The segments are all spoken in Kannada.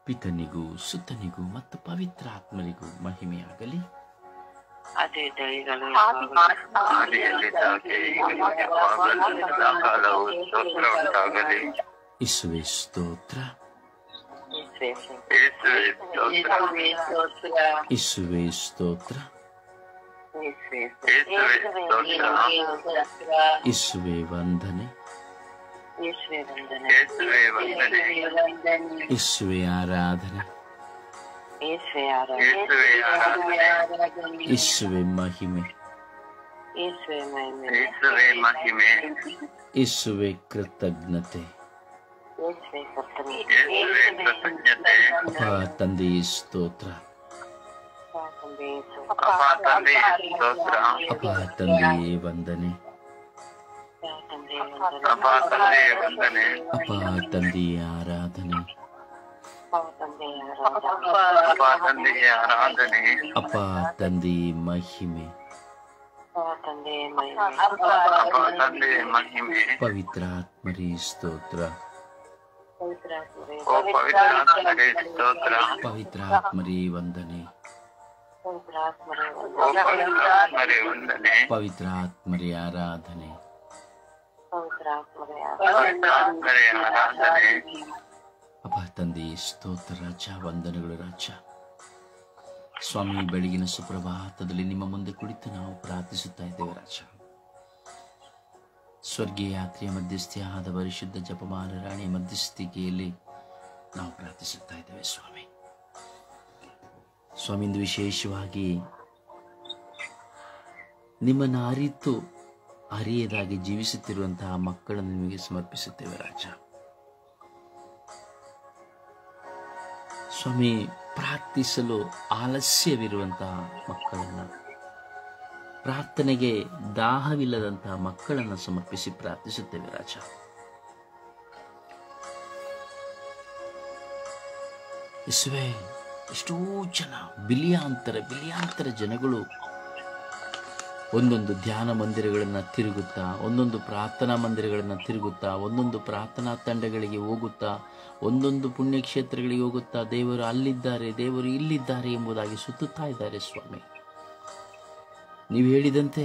ಪಿತನಿಗೂ ಸುತನಿಗೂ ಮತ್ತು ಪವಿತ್ರಾತ್ಮರಿಗೂ ಮಹಿಮೆಯಾಗಲಿ. ಯೇಸುವೇ ಸ್ತೋತ್ರ, ಯೇಸುವೇ ಸ್ತೋತ್ರ, ಯೇಸುವೇ ವಂದನೆ, ಯೇಸುವೇ ಆರಾಧನೆ, ಯೇಸುವೇ ಮಹಿಮೆ, ಯೇಸುವೇ ಕೃತಜ್ಞತೆ. ಅಪ್ಪ ತಂದೆಯೇ ಸ್ತೋತ್ರ, ಅಪ್ಪ ತಂದೆಯೇ ವಂದನೆ, ಅಪ್ಪ ತಂದೆಯೇ ಆರಾಧನೆ, ಅಪ್ಪ ತಂದೆಯೇ ಮಹಿಮೆ, ಪವಿತ್ರಾತ್ಮರೇ ಸ್ತೋತ್ರ, ಪವಿತ್ರಾತ್ಮರೇ ವಂದನೆ, ಪವಿತ್ರಾತ್ಮರೇ ಆರಾಧನೆ, ಅಪ್ಪ ತಂದೆಯೇ ಸ್ತೋತ್ರ ರಾಜ, ವಂದನೆಗಳು ರಾಜ. ಸ್ವಾಮಿ, ಬೆಳಗಿನ ಸುಪ್ರಭಾತದಲ್ಲಿ ನಿಮ್ಮ ಮುಂದೆ ಕುಳಿತು ನಾವು ಪ್ರಾರ್ಥಿಸುತ್ತಾ ಇದ್ದೇವೆ ರಾಜ. ಸ್ವರ್ಗೀಯ ಯಾತ್ರೆಯ ಮಧ್ಯಸ್ಥಿಯಾದ ಪರಿಶುದ್ಧ ಜಪಮಾಲ ರಾಣಿಯ ಮಧ್ಯಸ್ಥಿಕೆಯಲ್ಲಿ ನಾವು ಪ್ರಾರ್ಥಿಸುತ್ತಾ ಇದ್ದೇವೆ ಸ್ವಾಮಿ. ಸ್ವಾಮಿ, ಇಂದು ವಿಶೇಷವಾಗಿ ನಿಮ್ಮನ್ನು ಅರಿತು ಅರಿಯದಾಗಿ ಜೀವಿಸುತ್ತಿರುವಂತಹ ಮಕ್ಕಳನ್ನು ನಿಮಗೆ ಸಮರ್ಪಿಸುತ್ತೇವೆ ರಾಜ. ಸ್ವಾಮಿ, ಪ್ರಾರ್ಥಿಸಲು ಆಲಸ್ಯವಿರುವಂತಹ ಮಕ್ಕಳನ್ನು, ಪ್ರಾರ್ಥನೆಗೆ ದಾಹವಿಲ್ಲದಂತಹ ಮಕ್ಕಳನ್ನು ಸಮರ್ಪಿಸಿ ಪ್ರಾರ್ಥಿಸುತ್ತೇವೆ ರಾಜ. ಯೇಸುವೇ, ಎಷ್ಟೋ ಜನ ಬಿಲಿಯಾಂತರ ಜನಗಳು ಒಂದೊಂದು ಧ್ಯಾನ ಮಂದಿರಗಳನ್ನು ತಿರುಗುತ್ತಾ, ಒಂದೊಂದು ಪ್ರಾರ್ಥನಾ ಮಂದಿರಗಳನ್ನು ತಿರುಗುತ್ತಾ, ಒಂದೊಂದು ಪ್ರಾರ್ಥನಾ ತಂಡಗಳಿಗೆ ಹೋಗುತ್ತಾ, ಒಂದೊಂದು ಪುಣ್ಯಕ್ಷೇತ್ರಗಳಿಗೆ ಹೋಗುತ್ತಾ, ದೇವರು ಅಲ್ಲಿದ್ದಾರೆ, ದೇವರು ಇಲ್ಲಿದ್ದಾರೆ ಎಂಬುದಾಗಿ ಸುತ್ತುತ್ತಾ ಇದ್ದಾರೆ ಸ್ವಾಮಿ. ನೀವು ಹೇಳಿದಂತೆ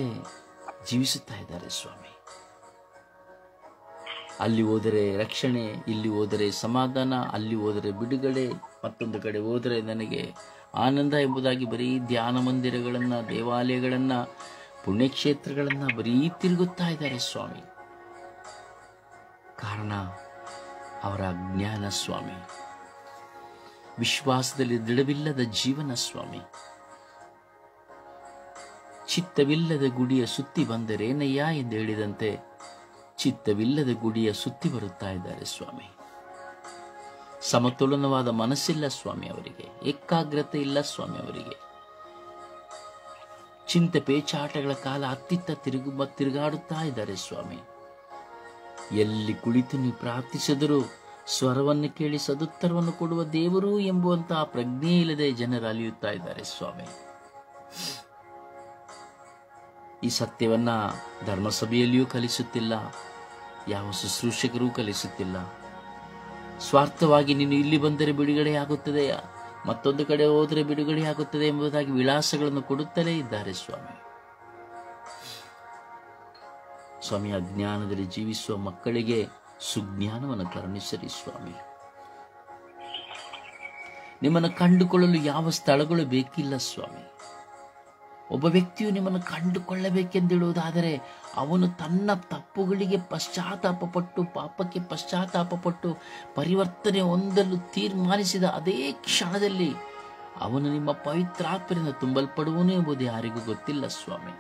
ಜೀವಿಸುತ್ತಾ ಇದ್ದಾರೆ ಸ್ವಾಮಿ. ಅಲ್ಲಿ ಹೋದರೆ ರಕ್ಷಣೆ, ಇಲ್ಲಿ ಹೋದರೆ ಸಮಾಧಾನ, ಅಲ್ಲಿ ಹೋದರೆ ಬಿಡುಗಡೆ, ಮತ್ತೊಂದು ಕಡೆ ಹೋದರೆ ನನಗೆ ಆನಂದ ಎಂಬುದಾಗಿ ಬರೀ ಧ್ಯಾನ ಮಂದಿರಗಳನ್ನು, ದೇವಾಲಯಗಳನ್ನು, ಪುಣ್ಯಕ್ಷೇತ್ರಗಳನ್ನು ಬರೀ ತಿರುಗುತ್ತಾ ಇದ್ದಾರೆ ಸ್ವಾಮಿ. ಕಾರಣ ಅವರ ಅಜ್ಞಾನ ಸ್ವಾಮಿ, ವಿಶ್ವಾಸದಲ್ಲಿ ದೃಢವಿಲ್ಲದ ಜೀವನ ಸ್ವಾಮಿ. ಚಿತ್ತವಿಲ್ಲದ ಗುಡಿಯ ಸುತ್ತಿ ಬಂದರೇನಯ್ಯ ಎಂದು ಹೇಳಿದಂತೆ ಚಿತ್ತವಿಲ್ಲದ ಗುಡಿಯ ಸುತ್ತಿ ಬರುತ್ತಾ ಇದ್ದಾರೆ ಸ್ವಾಮಿ. ಸಮತೋಲನವಾದ ಮನಸ್ಸಿಲ್ಲ ಸ್ವಾಮಿ ಅವರಿಗೆ, ಏಕಾಗ್ರತೆ ಇಲ್ಲ ಸ್ವಾಮಿ ಅವರಿಗೆ. ಚಿಂತೆ ಪೇಚಾಟಗಳ ಕಾಲ ಅತ್ತಿತ್ತ ತಿರುಗಾಡುತ್ತಾ ಇದ್ದಾರೆ ಸ್ವಾಮಿ. ಎಲ್ಲಿ ಕುಳಿತು ನೀವು ಪ್ರಾರ್ಥಿಸಿದರೂ ಸ್ವರವನ್ನು ಕೇಳಿ ಸದುತ್ತರವನ್ನು ಕೊಡುವ ದೇವರು ಎಂಬುವಂತಹ ಪ್ರಜ್ಞೆ ಇಲ್ಲದೆ ಜನರು ಅಲಿಯುತ್ತಾ ಇದ್ದಾರೆ ಸ್ವಾಮಿ. ಈ ಸತ್ಯವನ್ನ ಧರ್ಮಸಭೆಯಲ್ಲಿಯೂ ಕಲಿಸುತ್ತಿಲ್ಲ, ಯಾವ ಶುಶ್ರೂಷಕರೂ ಕಲಿಸುತ್ತಿಲ್ಲ. ಸ್ವಾರ್ಥವಾಗಿ ನೀನು ಇಲ್ಲಿ ಬಂದರೆ ಬಿಡುಗಡೆಯಾಗುತ್ತದೆ, ಮತ್ತೊಂದು ಕಡೆ ಹೋದರೆ ಬಿಡುಗಡೆಯಾಗುತ್ತದೆ ಎಂಬುದಾಗಿ ವಿಳಾಸಗಳನ್ನು ಕೊಡುತ್ತಲೇ ಇದ್ದಾರೆ ಸ್ವಾಮಿ. ಸ್ವಾಮಿ, ಅಜ್ಞಾನದಲ್ಲಿ ಜೀವಿಸುವ ಮಕ್ಕಳಿಗೆ ಸುಜ್ಞಾನವನ್ನು ಕರುಣಿಸಿರಿ ಸ್ವಾಮಿ. ನಿಮ್ಮನ್ನು ಕಂಡುಕೊಳ್ಳಲು ಯಾವ ಸ್ಥಳಗಳು ಬೇಕಿಲ್ಲ ಸ್ವಾಮಿ. ಒಬ್ಬ ವ್ಯಕ್ತಿಯು ನಿಮ್ಮನ್ನು ಕಂಡುಕೊಳ್ಳಬೇಕೆಂದಿಡುವುದಾದರೆ ಅವನು ತನ್ನ ತಪ್ಪುಗಳಿಗೆ ಪಶ್ಚಾತ್ತಾಪಪಟ್ಟು, ಪಾಪಕ್ಕೆ ಪಶ್ಚಾತ್ತಾಪಪಟ್ಟು ಪರಿವರ್ತನೆ ಹೊಂದಲು ತೀರ್ಮಾನಿಸಿದ ಅದೇ ಕ್ಷಣದಲ್ಲಿ ಅವನು ನಿಮ್ಮ ಪವಿತ್ರಾತ್ಮರಿಂದ ತುಂಬಲ್ಪಡುವನು ಎಂಬುದು ಯಾರಿಗೂ ಗೊತ್ತಿಲ್ಲ ಸ್ವಾಮಿ.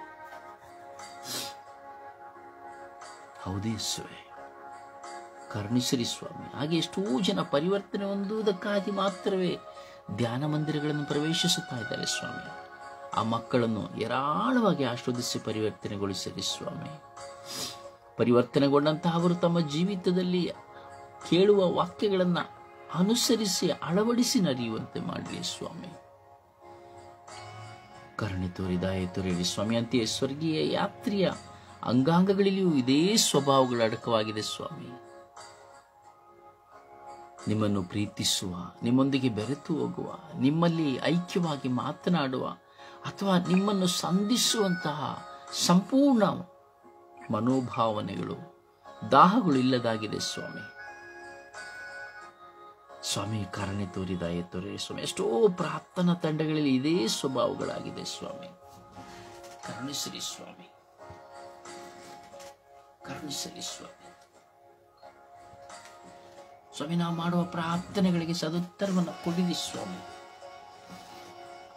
ಹೌದೇ ಸ್ವಾಮಿ, ಕರುಣಿಸಿರಿ ಸ್ವಾಮಿ. ಹಾಗೆ ಎಷ್ಟೋ ಜನ ಪರಿವರ್ತನೆ ಹೊಂದುವುದಕ್ಕಾಗಿ ಮಾತ್ರವೇ ಧ್ಯಾನ ಮಂದಿರಗಳನ್ನು ಪ್ರವೇಶಿಸುತ್ತಾ ಇದ್ದಾರೆ ಸ್ವಾಮಿ. ಆ ಮಕ್ಕಳನ್ನು ಏರಾಳವಾಗಿ ಆಶೀರ್ವದಿಸಿ ಪರಿವರ್ತನೆಗೊಳಿಸಿರಿ ಸ್ವಾಮಿ. ಪರಿವರ್ತನೆಗೊಂಡಂತಹ ಅವರು ತಮ್ಮ ಜೀವಿತದಲ್ಲಿ ಕೇಳುವ ವಾಕ್ಯಗಳನ್ನು ಅನುಸರಿಸಿ ಅಳವಡಿಸಿ ನಡೆಯುವಂತೆ ಮಾಡಲಿ ಸ್ವಾಮಿ. ಕರುಣೆ ತೋರಿ ದಯೆ ತೋರಿರಿ ಸ್ವಾಮಿ. ಅಂತೆಯೇ ಸ್ವರ್ಗೀಯ ಯಾತ್ರೆಯ ಅಂಗಾಂಗಗಳಲ್ಲಿಯೂ ಇದೇ ಸ್ವಭಾವಗಳು ಅಡಕವಾಗಿದೆ ಸ್ವಾಮಿ. ನಿಮ್ಮನ್ನು ಪ್ರೀತಿಸುವ, ನಿಮ್ಮೊಂದಿಗೆ ಬೆರೆತು ಹೋಗುವ, ನಿಮ್ಮಲ್ಲಿ ಐಕ್ಯವಾಗಿ ಮಾತನಾಡುವ ಅಥವಾ ನಿಮ್ಮನ್ನು ಸಂಧಿಸುವಂತಹ ಸಂಪೂರ್ಣ ಮನೋಭಾವನೆಗಳು, ದಾಹಗಳು ಇಲ್ಲದಾಗಿದೆ ಸ್ವಾಮಿ. ಸ್ವಾಮಿ ಕರುಣೆ ತೋರಿ, ದಯೆ ತೋರಿ ಸ್ವಾಮಿ. ಎಷ್ಟೋ ಪ್ರಾರ್ಥನಾ ತಂಡಗಳಲ್ಲಿ ಇದೇ ಸ್ವಭಾವಗಳಾಗಿದೆ ಸ್ವಾಮಿ. ಕರುಣಿಸಲಿ ಸ್ವಾಮಿ, ಕರುಣಿಸಲಿ ಸ್ವಾಮಿ. ಸ್ವಾಮಿ, ನಾವು ಮಾಡುವ ಪ್ರಾರ್ಥನೆಗಳಿಗೆ ಸದುತ್ತರವನ್ನು ಕೊಡಿರಿ ಸ್ವಾಮಿ,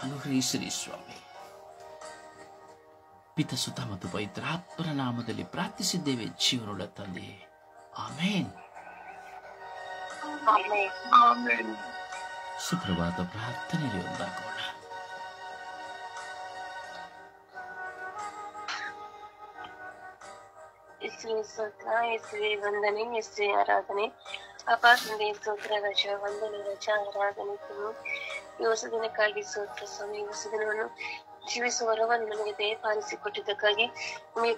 ಅನುಗ್ರಹಿಸಿರಿ ಸ್ವಾಮಿ. ಪಿತ, ಸುತ ಮತ್ತು ಪವಿತ್ರಾತ್ಮರ ನಾಮದಲ್ಲಿ ಪ್ರಾರ್ಥಿಸಿದ್ದೇವೆ ಜೀವನವುಳ್ಳ ತಂದೆ, ಆಮೇನ್. ಸುಪ್ರಭಾತ ಪ್ರಾರ್ಥನೆಯಲ್ಲಿ ಒಂದಾಗೋಣ. ಯೇಸುವೆ ಸ್ತೋತ್ರ, ಯೇಸುವೆ ವಂದನೆ, ಯೇಸುವೆ ಆರಾಧನೆ. ಅಪ್ಪ ತಂದೆ ಸ್ತೋತ್ರ, ರಜ ವಂದನೆ, ರಜ ಆರಾಧನೆ. ಈ ಹೊಸ ದಿನಕ್ಕಾಗಿ ಸ್ತೋತ್ರ ಸ್ವಾಮಿ. ಈ ಹೊಸ ದಿನವನ್ನು ಜೀವಿಸುವ ವರವನ್ನು ನಮಗೆ ದಯಪಾಲಿಸಿಕೊಟ್ಟಿದ್ದಕ್ಕಾಗಿ ನಿಮಗೆ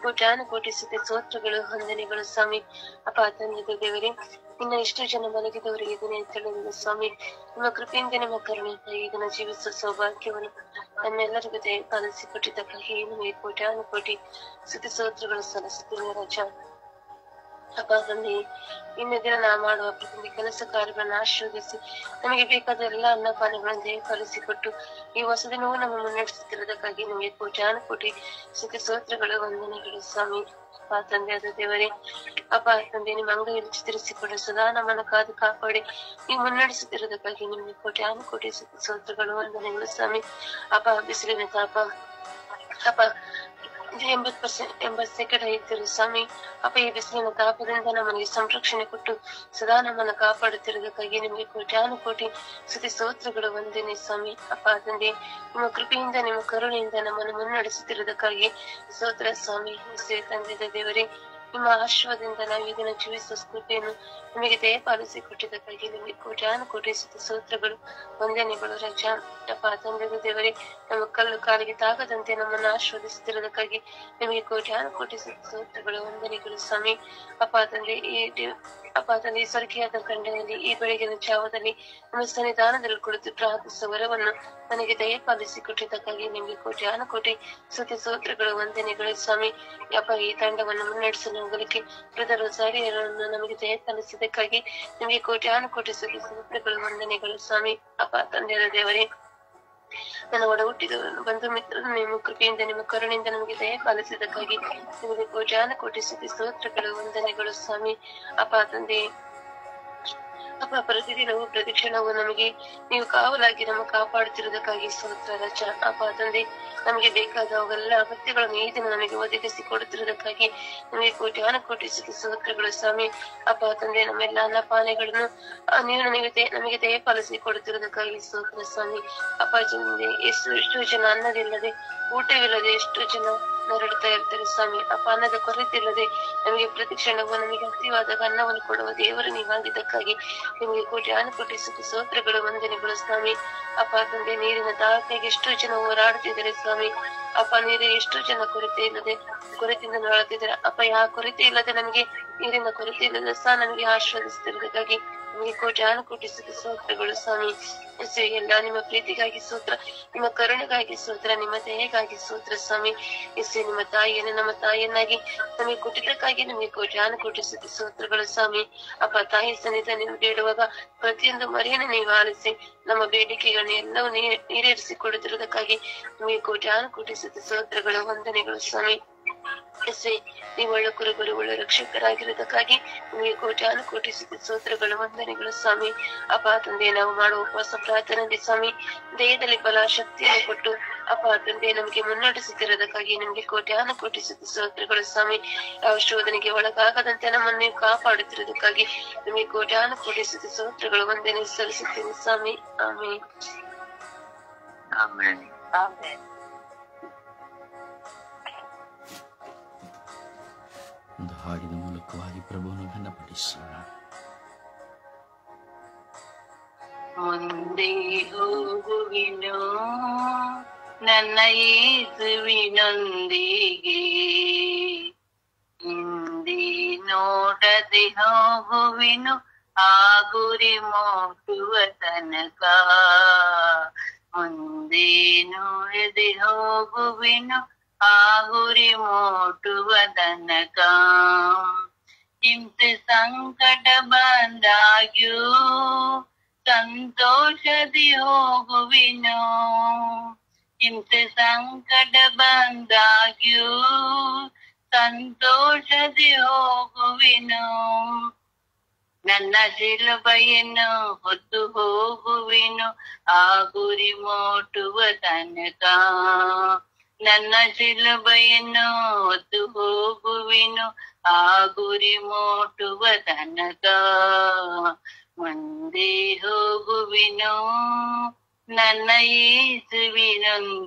ಕೋಟಿ ಸ್ತೋತ್ರಗಳು, ವಂದನೆಗಳು ಸ್ವಾಮಿ. ಅಪ್ಪ ತಂದೆ ದೇವರೇ, ಇನ್ನ ಎಷ್ಟು ಜನ ಮಲಗಿದವರಿಗೆ ಇದನ್ನೇ ತಿಳಿದಿದೆ ಸ್ವಾಮಿ. ನಿಮ್ಮ ಕೃಪೆಯಿಂದ, ನಿಮ್ಮ ಕರುಣೆಯಿಂದ ಇದನ್ನು ಜೀವಿಸುವ ಸೌಭಾಗ್ಯವನ್ನು ನಮ್ಮೆಲ್ಲರಿಗೂ ದಯಪಾಲಿಸಿಕೊಟ್ಟಿದ್ದಕ್ಕಾಗಿ ನಿಮಗೆ ಕೋಟಿ ಸ್ತೋತ್ರಗಳು ಸಲ್ಲಿಸುತ್ತೇನೆ ರಜ. ಅಪ್ಪ ತಂದೆ, ಇನ್ನು ದಿನ ನಾ ಮಾಡುವ ಪ್ರತಿಯೊಂದು ಕೆಲಸ ಕಾರ್ಯಗಳನ್ನು ಆಶೀರ್ವದಿಸಿ ನಮಗೆ ಬೇಕಾದ ಎಲ್ಲ ಅನ್ನಪಾನಗಳನ್ನು ದಯಪಾಲಿಸಿಕೊಟ್ಟು ಈ ಹೊಸ ದಿನವೂ ನಮ್ಮ ಮುನ್ನಡೆಸುತ್ತಿರುವುದಕ್ಕಾಗಿ ನಿಮಗೆ ಕೋಟಿ ಸ್ತೋತ್ರಗಳು, ವಂದನೆಗಳು ಸ್ವಾಮಿ. ಅಪ್ಪ ತಂದೆ ಆದ ದೇವರೇ, ಅಪ್ಪ ತಂದೆ, ನಿಮ್ಮ ಅಂಗೈಯಲ್ಲಿ ಚಿತ್ರಿಸಿಕೊಂಡು ಸದಾ ನಮ್ಮನ್ನು ಕಾದು ಕಾಪಾಡಿ ನೀವು ಮುನ್ನಡೆಸುತ್ತಿರುವುದಕ್ಕಾಗಿ ನಿಮಗೆ ಕೋಟಿ ಸ್ತೋತ್ರಗಳು, ವಂದನೆಗಳು ಸ್ವಾಮಿ. ಅಪ್ಪ ಬಿಸಿಲಿನ ತಾಪ ಅಪ್ಪ 80% ಐತಿರು ಸ್ವಾಮಿ. ಅಪ್ಪ ಈ ಬಿಸಿಲಿನ ತಾಪದಿಂದ ನಮಗೆ ಸಂರಕ್ಷಣೆ ಕೊಟ್ಟು ಸದಾ ನಮ್ಮನ್ನು ಕಾಪಾಡುತ್ತಿರುವುದಕ್ಕಾಗಿ ನಿಮಗೆ ಕೋಟಿ ಸ್ತೋತ್ರಗಳು, ವಂದನೆ ಸ್ವಾಮಿ. ಅಪ್ಪ ತಂದೆ, ನಿಮ್ಮ ಕೃಪೆಯಿಂದ, ನಿಮ್ಮ ಕರುಣೆಯಿಂದ ನಮ್ಮನ್ನು ಮುನ್ನಡೆಸುತ್ತಿರುವುದಕ್ಕಾಗಿ ಸ್ತೋತ್ರ ಸ್ವಾಮಿ. ತಂದೆಯ ದೇವರೇ, ನಿಮ್ಮ ಆಶೀರ್ವಾದದಿಂದ ನಾವು ಇದನ್ನು ಜೀವಿಸುವ ಕೃಪೆಯನ್ನು ನಿಮಗೆ ದಯಪಾಲಿಸಿಕೊಟ್ಟಿದ್ದಕ್ಕಾಗಿ ನಿಮಗೆ ಕೋಟಿ ಸ್ತೋತ್ರಗಳು, ವಂದನೆಗಳು ರಜಾ. ಅಪ್ಪ ತಂದೆಯ ದೇವರೇ, ನಮ್ಮ ಕಲ್ಲು ಕಾಲಿಗೆ ತಾಗದಂತೆ ನಮ್ಮನ್ನು ಆಶೀರ್ವದಿಸುತ್ತಿರುವುದಕ್ಕಾಗಿ ನಿಮಗೆ ಕೋಟಿ ಸ್ತೋತ್ರಗಳು, ವಂದನೆಗಳು ಸ್ವಾಮಿ. ಅಪ್ಪ ತಂದೆ, ಈ ಸ್ವರ್ಗೀಯಾದ ಖಂಡದಲ್ಲಿ ಈ ಬೆಳಗಿನ ಜಾವದಲ್ಲಿ ನಮ್ಮ ಸನ್ನಿಧಾನದಲ್ಲಿ ಕುಳಿತು ಪ್ರಾರ್ಥಿಸುವ ವರವನ್ನು ನನಗೆ ದಯಪಾಲಿಸಿಕೊಟ್ಟಿದ್ದಕ್ಕಾಗಿ ನಿಮಗೆ ಕೋಟಿ ಸ್ತೋತ್ರಗಳು, ವಂದನೆಗಳು ಸ್ವಾಮಿ. ಅಪ್ಪ ಈ ತಂಡವನ್ನು ಮುನ್ನಡೆಸಲು ಹೋಗಲಿಕ್ಕೆ ಬ್ರದರ್ ಸಾರಿಯರನ್ನು ನಮಗೆ ದಯಪಾಲಿಸಿದ್ದಕ್ಕಾಗಿ ನಿಮಗೆ ಕೋಟಿ ಸ್ತೋತ್ರಗಳು, ವಂದನೆಗಳು ಸ್ವಾಮಿ. ಅಪ್ಪ ತಂದೆಯ ದೇವರೇ, ನನ್ನ ಒಡ ಹುಟ್ಟಿದವರನ್ನು, ಬಂಧು ಮಿತ್ರರನ್ನು ನಿಮ್ಮ ಕೃಪೆಯಿಂದ, ನಿಮ್ಮ ಕರುಣೆಯಿಂದ ನಮಗೆ ದಯಪಾಲಿಸಿದ್ದಕ್ಕಾಗಿ ನಿಮಗೆ ಕೋಟಿ ಸ್ತೋತ್ರಗಳು, ವಂದನೆಗಳು ಸ್ವಾಮಿ. ಅಪ್ಪ ತಂದೆ, ಅಪ್ಪ ಪ್ರತಿದಿನವೂ ಪ್ರತಿಕ್ಷಣವೂ ನಮಗೆ ನೀವು ಕಾವಲಾಗಿ ನಮ್ಮ ಕಾಪಾಡುತ್ತಿರುವುದಕ್ಕಾಗಿ ಸ್ತೋತ್ರ ರಜ. ಅಪ್ಪ ತಂದೆ, ನಮಗೆ ಬೇಕಾದ ಅವೆಲ್ಲ ಅಗತ್ಯಗಳನ್ನು ಈ ದಿನ ನಮಗೆ ಒದಗಿಸಿ ಕೊಡುತ್ತಿರುವುದಕ್ಕಾಗಿ ನಮಗೆ ಕೋಟಿ ಸ್ತೋತ್ರಗಳು ಸ್ವಾಮಿ. ಅಪ್ಪ ತಂದೆ, ನಮ್ಮೆಲ್ಲ ಅನ್ನಪಾನೆಗಳನ್ನು ನೀವು ನಮಗೆ ದಯಪಾಲಿಸಿ ಕೊಡುತ್ತಿರುವುದಕ್ಕಾಗಿ ಸ್ತೋತ್ರ ಸ್ವಾಮಿ. ಅಪ್ಪ ತಂದೆ, ಎಷ್ಟೋ ಜನ ಅನ್ನದಿಲ್ಲದೆ, ಊಟವಿಲ್ಲದೆ ಎಷ್ಟೋ ಜನ ನರಳುತ್ತಾ ಇರ್ತಾರೆ ಸ್ವಾಮಿ. ಅಪ್ಪ ಅನ್ನದ ಕೊರತೆ ಇಲ್ಲದೆ ನಮಗೆ ಪ್ರತಿಕ್ಷಣವೂ ನಮಗೆ ಅಗತ್ಯವಾದಾಗ ಅನ್ನವನ್ನು ಕೊಡುವ ದೇವರು ನೀವಾಗಿದ್ದಕ್ಕಾಗಿ ನಿಮಗೆ ಕೋಟಿ ಸ್ತೋತ್ರಗಳು, ವಂದನೆಗಳು ಸ್ವಾಮಿ. ಅಪ್ಪ ತಂದೆ, ನೀರಿನ ದಾಹಕ್ಕಾಗಿ ಎಷ್ಟೋ ಜನ ಹೋರಾಡುತ್ತಿದ್ದಾರೆ ಸ್ವಾಮಿ. ಅಪ್ಪ ನೀರಿಗೆ ಎಷ್ಟೋ ಜನ ಕೊರತೆಯಿಂದ ನರಳುತ್ತಿದ್ದಾರೆ. ಅಪ್ಪ ಯಾವ ಕೊರತೆ ಇಲ್ಲದೆ ನಮಗೆ ನೀರಿನ ಕೊರತೆ ಇಲ್ಲದೆ ಸಹ ನಮಗೆ ಆಶೀರ್ವದಿಸುತ್ತಿರುವುದಕ್ಕಾಗಿ ನಿಮಗೆ ಕೋಟಿ ಸ್ತೋತ್ರಗಳು ಸ್ವಾಮಿ. ಎಲ್ಲ ನಿಮ್ಮ ಪ್ರೀತಿಗಾಗಿ ಸ್ತೋತ್ರ, ನಿಮ್ಮ ಕರುಣೆಗಾಗಿ ಸ್ತೋತ್ರ, ನಿಮ್ಮ ದಯೆಗಾಗಿ ಸ್ತೋತ್ರ ಸ್ವಾಮಿ. ನಿಮ್ಮ ತಾಯಿಯನ್ನು ನಮ್ಮ ತಾಯಿಯನ್ನಾಗಿ ನಮಗೆ ಕೊಟ್ಟಿದ್ದಕ್ಕಾಗಿ ನಿಮಗೆ ಕೋಟಿ ಸ್ತೋತ್ರಗಳು ಸ್ವಾಮಿ. ಅಪ್ಪ ತಾಯಿ ಸನ್ನಿಧಾನ ಬೇಡುವಾಗ ಪ್ರತಿಯೊಂದು ಮರೆಯನ್ನು ನೀವು ಆಲಿಸಿ ನಮ್ಮ ಬೇಡಿಕೆಗಳನ್ನ ಎಲ್ಲವೂ ಈಡೇರಿಸಿಕೊಡುತ್ತಿರುವುದಕ್ಕಾಗಿ ನಿಮಗೆ ಕೋಟಿ ಸ್ತೋತ್ರಗಳು, ವಂದನೆಗಳು ಸ್ವಾಮಿ. ನೀವು ಒಳ್ಳೆ ಕುರುಬರು, ಒಳ್ಳೆ ರಕ್ಷಕರಾಗಿರುವುದಕ್ಕಾಗಿ ನಿಮಗೆ ಕೋಟಿ ಸ್ತೋತ್ರಗಳು, ವಂದನೆಗಳು ಸ್ವಾಮಿ. ಅಪ್ಪ ತಂದೆ, ನಾವು ಮಾಡುವ ಉಪವಾಸ ಪ್ರಾರ್ಥನೆ ಸ್ವಾಮಿ ದೇಹದಲ್ಲಿ ಬಲ ಶಕ್ತಿಯನ್ನು ಕೊಟ್ಟು ಅಪ್ಪ ತಂದೆ ನಮಗೆ ಮುನ್ನಡೆಸುತ್ತಿರುವುದಕ್ಕಾಗಿ ನಿಮಗೆ ಕೋಟಿ ಸ್ತೋತ್ರಗಳು ಸ್ವಾಮಿ. ಯಾವ ಶೋಧನೆಗೆ ಒಳಗಾಗದಂತೆ ನಮ್ಮನ್ನು ನೀವು ಕಾಪಾಡುತ್ತಿರುವುದಕ್ಕಾಗಿ ನಿಮಗೆ ಕೋಟಿ ಸ್ತೋತ್ರಗಳು, ವಂದನೆ ಸಲ್ಲಿಸುತ್ತೇನೆ ಸ್ವಾಮಿ. ಆಮೇಲೆ ಒಂದು ಹಾಡಿನ ಮೂಲಕವಾಗಿ ಪ್ರಭುವನ್ನು ಘನಪಡಿಸೋಣ. ಮುಂದೆ ಹೋಗುವಿನೋ ನನ್ನ ಯೇಸುವಿನೊಂದಿಗೆ, ಹಿಂದೆ ನೋಡದೆ ಹೋಗುವಿನು ಆ ಗುರಿ ಮುಟ್ಟುವ ತನಕ ಮುಂದೇನು ಎದೆ ಹೋಗುವೆನು ಆ ಗುರಿ ಮುಟ್ಟುವ ತನಕ ಹಿಂಸೆ ಸಂಕಟ ಬಂದಾಗ್ಯೂ ಸಂತೋಷದಿ ಹೋಗುವೆನು ಹಿಂಸೆ ಸಂಕಟ ಬಂದಾಗ್ಯೂ ಸಂತೋಷದಿ ಹೋಗುವೆನು ನನ್ನ ಶಿಲುಬೆಯನ್ನು ಹೊತ್ತು ಹೋಗುವೆನು ಆ ಗುರಿ ಮುಟ್ಟುವ ತನಕ ನನ್ನ ಶಿಲುಬೆಯನ್ನು ಹೊತ್ತು ಹೋಗುವೆನು ಆ ಗುರಿ ಮುಟ್ಟುವ ತನಕ ಮುಂದೆ ಹೋಗುವೆನು ನನ್ನ ಯೇಸುವಿನೊಂದಿಗೆ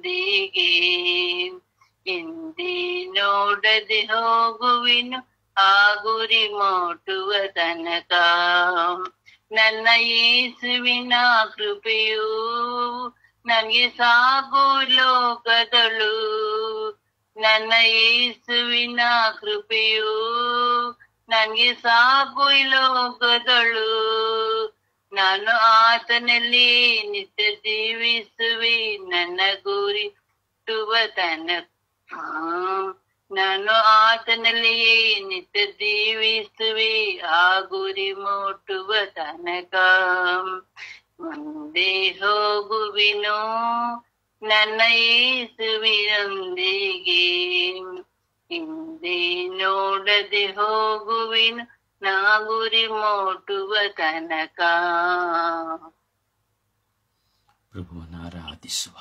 ಹಿಂದೆ ನೋಡದೆ ಹೋಗುವೆನು ಆ ಗುರಿ ಮುಟ್ಟುವ ತನಕ ನನ್ನ ಯೇಸುವಿನ ಕೃಪೆಯು ನನಗೆ ಸಾಕು ಲೋಕದಳು ನನ್ನ ಯೇಸುವಿನ ಕೃಪೆಯು ನನಗೆ ಸಾಕು ಲೋಕದಳು ನಾನು ಆತನಲ್ಲಿ ನಿತ್ಯ ಜೀವಿಸುವೆ ನನ್ನ ಗುರಿ ಮುಟ್ಟುವ ತನಕ ನಾನು ಆತನಲ್ಲಿಯೇ ನಿತ್ಯ ಜೀವಿಸುವೆ ಆ ಗುರಿ ಮುಟ್ಟುವ ತನಕ ಮುಂದೆ ಹೋಗುವೆನು ನನ್ನ ಯೇಸುವಿನೊಂದಿಗೆ ಹಿಂದೆ ನೋಡದೆ ಹೋಗುವೆನು ನಾ ಗುರಿ ಮುಟ್ಟುವ ತನಕ. ಪ್ರಭುವನ್ನು ಆರಾಧಿಸುವ,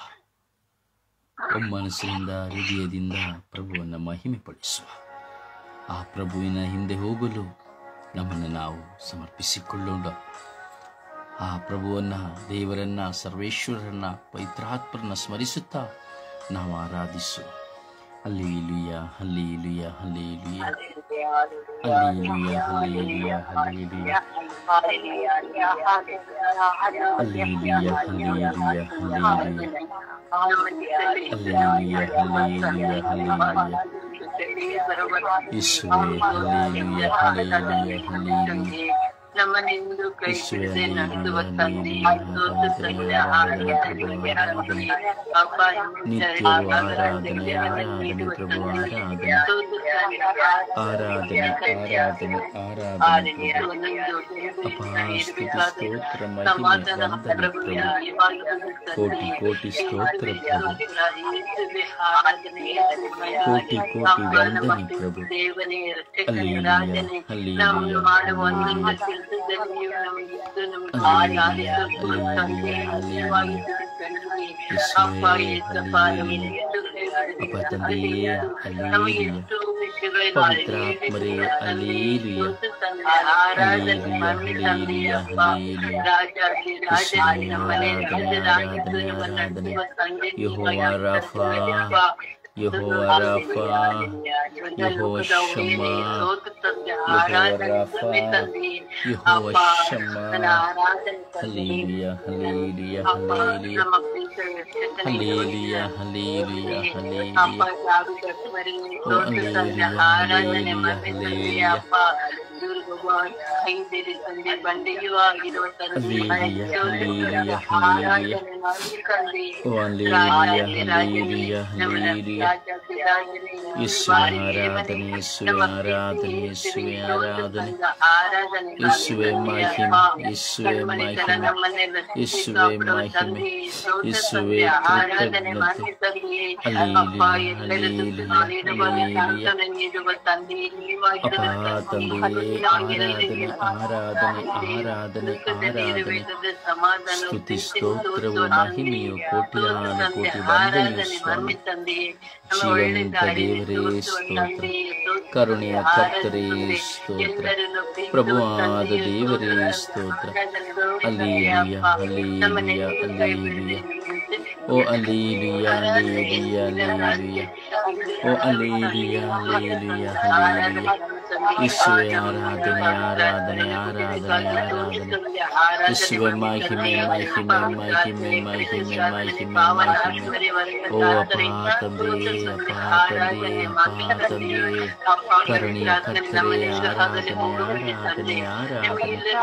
ಒಮ್ಮನಸ್ಸಿನಿಂದ ಹೃದಯದಿಂದ ಪ್ರಭುವನ್ನು ಮಹಿಮೆ ಪಡಿಸುವ. ಆ ಪ್ರಭುವಿನ ಹಿಂದೆ ಹೋಗಲು ನಮ್ಮನ್ನು ನಾವು ಸಮರ್ಪಿಸಿಕೊಳ್ಳೋಣ. ಆ ಪ್ರಭುವನ್ನು, ದೇವರನ್ನ, ಸರ್ವೇಶ್ವರನ್ನ, ಪವಿತ್ರಾತ್ಮರನ್ನ ಸ್ಮರಿಸುತ್ತಾ ನಾವು ಆರಾಧಿಸುವ. Hallelujah, hallelujah, hallelujah, hallelujah, hallelujah, hallelujah, hallelujah, hallelujah, hallelujah, hallelujah, hallelujah. ಯೇಸುವೇ, ಹಲ್ಲೆಲೂಯ, ಹಲ್ಲೆಲೂಯ, ಹಲ್ಲೆಲೂಯ. ನಮ್ಮನೆಂದು ಕೈ ಬಿಡದೆ ನಡೆಸುವ ತಂದೆ, ನಿತ್ಯವೂ ಆರಾಧನೆ, ಆರಾಧನೆ ಪ್ರಭು, ಆರಾಧನೆ, ಆರಾಧನೆ, ಆರಾಧನೆ, ಆರಾಧನೆ ಅಪಾ, ಸ್ತುತಿ, ಸ್ತೋತ್ರ, ಮಹಿಮೆ, ವಂದನೆ ಪ್ರಭು, ಕೋಟಿ ಕೋಟಿ ಸ್ತೋತ್ರ ಪ್ರಭು, ಕೋಟಿ ಕೋಟಿ ವಂದನೆ ಪ್ರಭು. ಹಲ್ಲೆಲೂಯ, ಹಲ್ಲೆಲೂಯ, ಹಲ್ಲೆಲೂಯ, ಅಪ್ಪ ತಂದೆಯೇ, ಹಲ್ಲೆಲೂಯ, ಪವಿತ್ರಾತ್ಮರೇ, ಹಲ್ಲೆಲೂಯ, ಹಲ್ಲೆಲೂಯ, ಹಲ್ಲೆಲೂಯ, ಹಲ್ಲೆಲೂಯ. ಆರಾಧನೆ, ಆರಾಧನೆ, Jehovah Rapha, Jehovah Rapha, Jehovah Shammah, Jehovah Rapha, Jehovah Shammah. Hallelujah, hallelujah, hallelujah, hallelujah, hallelujah, hallelujah. ಓ ಹಲ್ಲೆಲೂಯ, ಹಲ್ಲೆಲೂಯ, ಹಲ್ಲೆಲೂಯ. ಬಂಡೆಯೂ ಆಗಿರುವ ತಂದೆ, ಯೇಸುವೆ ಆರಾಧನೆ, ಯೇಸುವೆ ಆರಾಧನೆ, ಯೇಸುವೆ ಆರಾಧನೆ, ಯೇಸುವೆ ಮಹಿಮೆ, ಯೇಸುವೆ ಮಹಿಮೆ, ಯೇಸುವೆ ಮಹಿಮೆ, ಯೇಸುವೆ ಕೃತಜ್ಞತೆ. Hallelujah, hallelujah, hallelujah. ಅಪಾ ತಂದೆಯೇ, ಆರಾಧನೆ, ಆರಾಧನೆ, ಆರಾಧನೆ, ಆರಾಧನೆ, ಸ್ತುತಿ, ಸ್ತೋತ್ರವು, ಮಹಿಮೆಯು, ಕೋಟ್ಯಾನು ಕೋಟಿ ವಂದನೆಯು ಸ್ವಾಮಿ. ಜೀವಂತ ದೇವರೇ ಸ್ತೋತ್ರ, ಕರುಣೆಯ ಕರ್ತರೇ ಸ್ತೋತ್ರ, ಪ್ರಭುವಾದ ದೇವರೇ ಸ್ತೋತ್ರ. Hallelujah, hallelujah, hallelujah. ಓ ಹಲ್ಲೆಲೂಯ, ಹಲ್ಲೆಲೂಯ, ಹಲ್ಲೆಲೂಯ. ಓ ಹಲ್ಲೆಲೂಯ, ಹಲ್ಲೆಲೂಯ, ಹಲ್ಲೆಲೂಯ. ಯೇಸುವೆ ಆರಾಧನೆ ಆರಾಧನೆ ಆರಾಧನೆ ಆರಾಧನೆ ಯೇಸುವೆ ಮಹಿಮೆ ಮಹಿಮೆ ಮಹಿಮೆ ಮಹಿಮೆ ಮಹಿಮೆ ಮಹಿಮೆ. ಓ ಅಪ್ಪ ತಂದೆಯೇ ಅಪ್ಪ ತಂದೆಯೇ ಅಪ್ಪ ತಂದೆಯೇ ಕರುಣೆಯ ಕರ್ತನೆ ಆರಾಧನೆ ಆರಾಧನೆ ಆರಾಧನೆ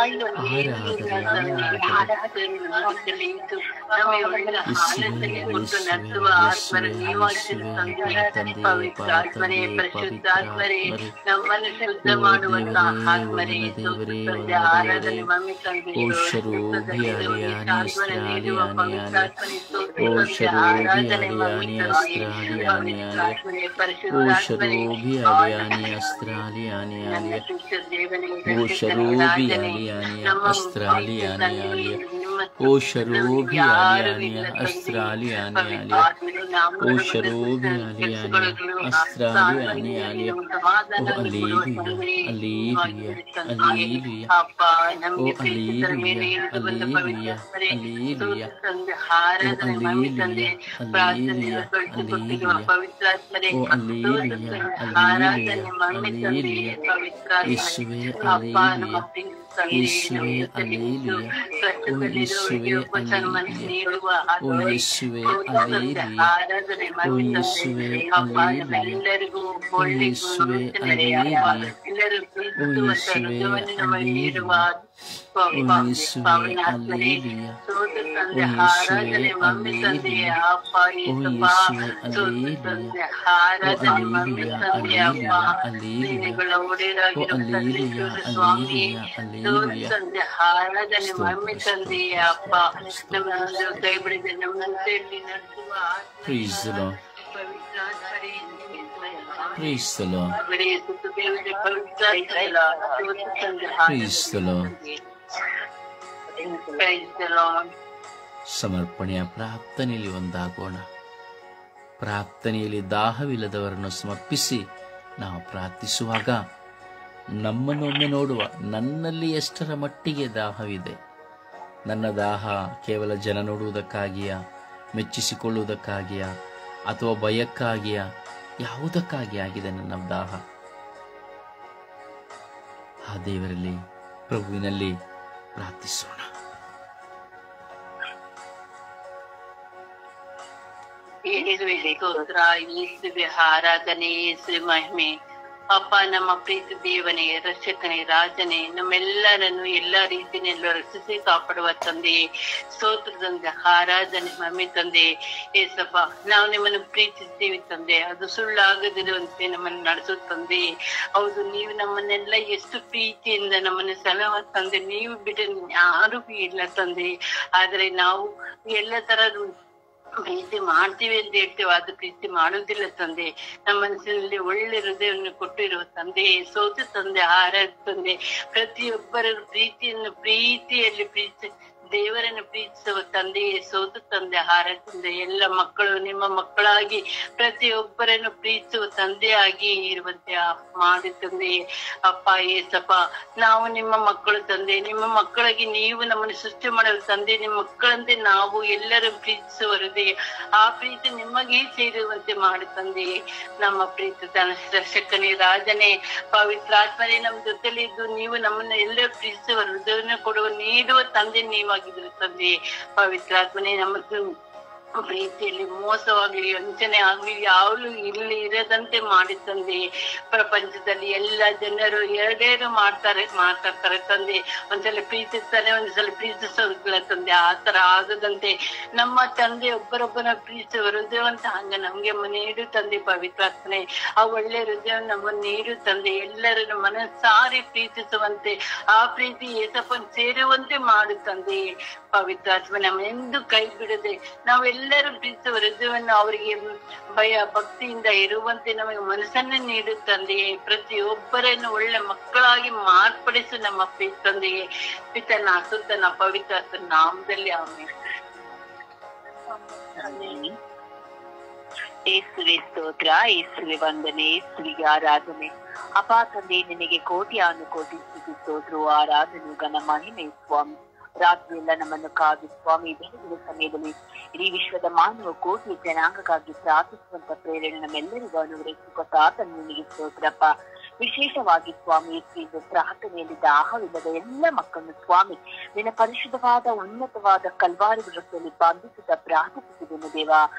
Praise the Lord. Praise the Lord. Praise the Lord. ಸಮರ್ಪಣೆಯ ಪ್ರಾರ್ಥನೆಯಲ್ಲಿ ಒಂದಾಗೋಣ. ಪ್ರಾರ್ಥನೆಯಲ್ಲಿ ದಾಹವಿಲ್ಲದವರನ್ನು ಸಮರ್ಪಿಸಿ ನಾವು ಪ್ರಾರ್ಥಿಸುವಾಗ ನಮ್ಮನ್ನೊಮ್ಮೆ ನೋಡುವ, ನನ್ನಲ್ಲಿ ಎಷ್ಟರ ಮಟ್ಟಿಗೆ ದಾಹವಿದೆ. ನನ್ನ ದಾಹ ಕೇವಲ ಜನ ನೋಡುವುದಕ್ಕಾಗಿಯಾ, ಮೆಚ್ಚಿಸಿಕೊಳ್ಳುವುದಕ್ಕಾಗಿಯಾ, ಅಥವಾ ಭಯಕ್ಕಾಗಿಯಾ, ಯಾವುದಕ್ಕಾಗಿ ಆಗಿದೆ ನನ್ನ ದಾಹ? ಆ ದೇವರಲ್ಲಿ, ಪ್ರಭುವಿನಲ್ಲಿ ಪ್ರಾರ್ಥಿಸೋಣ. ಆರಾಧನೆ, ಮಹಿಮೆ. ಅಪ್ಪ, ನಮ್ಮ ಪ್ರೀತಿ ದೇವನೇ, ರಕ್ಷಕನೇ, ರಾಜನೇ, ನಮ್ಮೆಲ್ಲರನ್ನು ಎಲ್ಲಾ ರೀತಿಯಲ್ಲೂ ರಕ್ಷಿಸಿ ಕಾಪಾಡುವ ತಂದೆ, ಸ್ತೋತ್ರ ತಂದೆ, ಆರಾಧನೆ, ಮಮ್ಮಿ ತಂದೆ. ಏಸಪ್ಪ, ನಾವು ನಿಮ್ಮನ್ನು ಪ್ರೀತಿಸ್ತೀವಿ ತಂದೆ, ಅದು ಸುಳ್ಳಾಗದಿರುವಂತೆ ನಮ್ಮನ್ನು ನಡೆಸೋ ತಂದೆ. ಹೌದು, ನೀವು ನಮ್ಮನ್ನೆಲ್ಲ ಎಷ್ಟು ಪ್ರೀತಿಯಿಂದ ನಮ್ಮನ್ನು ಸಲಹ ತಂದೆ. ನೀವು ಬಿಟ್ಟು ಯಾರು ಇಲ್ಲ ತಂದೆ. ಆದ್ರೆ ನಾವು ಎಲ್ಲ ತರದ ಪ್ರೀತಿ ಮಾಡ್ತೀವಿ ಅಂತ ಹೇಳ್ತೇವೆ, ಅದು ಪ್ರೀತಿ ಮಾಡುವುದಿಲ್ಲ ತಂದೆ. ನಮ್ಮ ಮನಸ್ಸಿನಲ್ಲಿ ಒಳ್ಳೆ ಹೃದಯವನ್ನು ಕೊಟ್ಟಿರುವ ತಂದೆ, ಸೋತು ತಂದೆ, ಆರಾಧ ತಂದೆ. ಪ್ರತಿಯೊಬ್ಬರ ಪ್ರೀತಿಯಲ್ಲಿ ದೇವರನ್ನು ಪ್ರೀತಿಸುವ ತಂದೆಯೇ, ಸೋತು ತಂದೆ, ಆರಾಧ ತಂದೆ. ಎಲ್ಲ ಮಕ್ಕಳು ನಿಮ್ಮ ಮಕ್ಕಳಾಗಿ ಪ್ರತಿಯೊಬ್ಬರನ್ನು ಪ್ರೀತಿಸುವ ತಂದೆಯಾಗಿ ಇರುವಂತೆ ಮಾಡಿ ತಂದೆಯೇ. ಅಪ್ಪ ಏಸಪ್ಪ, ನಾವು ನಿಮ್ಮ ಮಕ್ಕಳು ತಂದೆ. ನಿಮ್ಮ ಮಕ್ಕಳಾಗಿ ನೀವು ನಮ್ಮನ್ನು ಸೃಷ್ಟಿ ಮಾಡಲು ತಂದೆ. ನಿಮ್ಮ ಮಕ್ಕಳಂತೆ ನಾವು ಎಲ್ಲರೂ ಪ್ರೀತಿಸುವ ಹೃದಯ, ಆ ಪ್ರೀತಿ ನಿಮಗೆ ಸೇರುವಂತೆ ಮಾಡಿ ತಂದೆಯೇ. ನಮ್ಮ ಪ್ರೀತಿ ರಕ್ಷಕನೇ, ರಾಜನೇ, ಪವಿತ್ರಾತ್ಮನೇ ನಮ್ಮ ಜೊತೆಲಿ ಇದ್ದು ನೀವು ನಮ್ಮನ್ನ ಎಲ್ಲರೂ ಪ್ರೀತಿಸುವ ಹೃದಯವನ್ನು ಕೊಡುವ ನೀಡುವ ತಂದೆ ನೀವಾಗಿದ್ರು ತಂದೆ. ಪವಿತ್ರಾತ್ಮನೇ, ನಮ್ಮ ಪ್ರೀತಿಯಲ್ಲಿ ಮೋಸವಾಗ್ಲಿ, ವಂಚನೆ ಆಗ್ಲಿ ಯಾವ್ದು ಇಲ್ಲಿ ಇರದಂತೆ ಮಾಡಿ ತಂದೆ. ಪ್ರಪಂಚದಲ್ಲಿ ಎಲ್ಲ ಜನರು ಎರಡೇನು ಮಾತಾಡ್ತಾರೆ ತಂದೆ. ಒಂದ್ಸಲ ಪ್ರೀತಿಸ್ತಾನೆ, ಒಂದ್ಸಲ ಪ್ರೀತಿಸೋದಿಲ್ಲ ತಂದೆ. ಆ ತರ ಆಗದಂತೆ ನಮ್ಮ ತಂದೆ ಒಬ್ಬರೊಬ್ಬನ ಪ್ರೀತಿಸುವ ಹೃದಯವಂತ ಹಂಗ ನಮ್ಗೆ ನೀಡು ತಂದೆ. ಪವಿತ್ರಾತ್ಮನೆ, ಆ ಒಳ್ಳೆ ಹೃದಯವನ್ನು ನಮ್ಮನ್ನು ನೀಡು ತಂದೆ. ಎಲ್ಲರನ್ನು ಮನಸ್ಸಾರಿ ಪ್ರೀತಿಸುವಂತೆ, ಆ ಪ್ರೀತಿ ಏಸಪ್ಪನ್ ಸೇರುವಂತೆ ಮಾಡು ತಂದೆ. ಪವಿತ್ರಾತ್ಮ, ನಮ್ಮೆಂದು ಕೈ ಬಿಡದೆ ನಾವೆಲ್ಲರೂ ಪ್ರೀತಿಸುವ ಹೃದಯವನ್ನು ಅವರಿಗೆ ಭಯ ಭಕ್ತಿಯಿಂದ ಇರುವಂತೆ ನಮಗೆ ಮನಸ್ಸನ್ನು ನೀಡು ತಂದೆಯೇ. ಪ್ರತಿಯೊಬ್ಬರನ್ನು ಒಳ್ಳೆ ಮಕ್ಕಳಾಗಿ ಮಾರ್ಪಡಿಸು ನಮ್ಮ ಪ್ರೀತಿ ತಂದೆಯೇ. ಪಿತನ ಸುತ್ತನ ಪವಿತ್ರ ನಾಮದಲ್ಲಿ ಆಮೇಲೆ. ಯೇಸುವೆ ಸ್ತೋತ್ರ, ಯೇಸುವೆ ವಂದನೆ, ಯೇಸುವಿಗೆ ಆರಾಧನೆ. ಅಪ್ಪ ತಂದೆ, ನಿನಗೆ ಕೋಟಿ ಅನುಕೋಟಿ ಸ್ತೋತ್ರ, ಆರಾಧನೆ, ಘನ ಮಹಿಮೆ ಸ್ವಾಮಿ. ರಾತ್ರಿ ಎಲ್ಲ ನಮ್ಮನ್ನು ಕಾದು ಸ್ವಾಮಿ, ಬೆಳಗಿನ ಸಮಯದಲ್ಲಿ ಇಡೀ ವಿಶ್ವದ ಮಾನವ ಕೋಟಿ ಜನಾಂಗಕ್ಕಾಗಿ ಪ್ರಾರ್ಥಿಸುವಂತ ಪ್ರೇರಣೆ ನಮ್ಮೆಲ್ಲರಿಗೂ ಅನುಗ್ರಹಿಸುವ ತಾತನು ನಿನಗೆ ಸ್ತೋತ್ರಪ್ಪ. ವಿಶೇಷವಾಗಿ ಸ್ವಾಮಿ ಇದು ಪ್ರಾರ್ಥನೆಯಲ್ಲಿ ದಾಹವಿಲ್ಲದ ಎಲ್ಲ ಮಕ್ಕಳನ್ನು ಸ್ವಾಮಿ ನಿನ್ನ ಪರಿಶುದ್ಧವಾದ ಉನ್ನತವಾದ ಕಲ್ವಾರಿ ವೃತ್ತದಲ್ಲಿ ಬಂಧಿಸಿದ ಪ್ರಾರ್ಥಿಸುತ್ತಿದ್ದೇನೆ ದೇವ.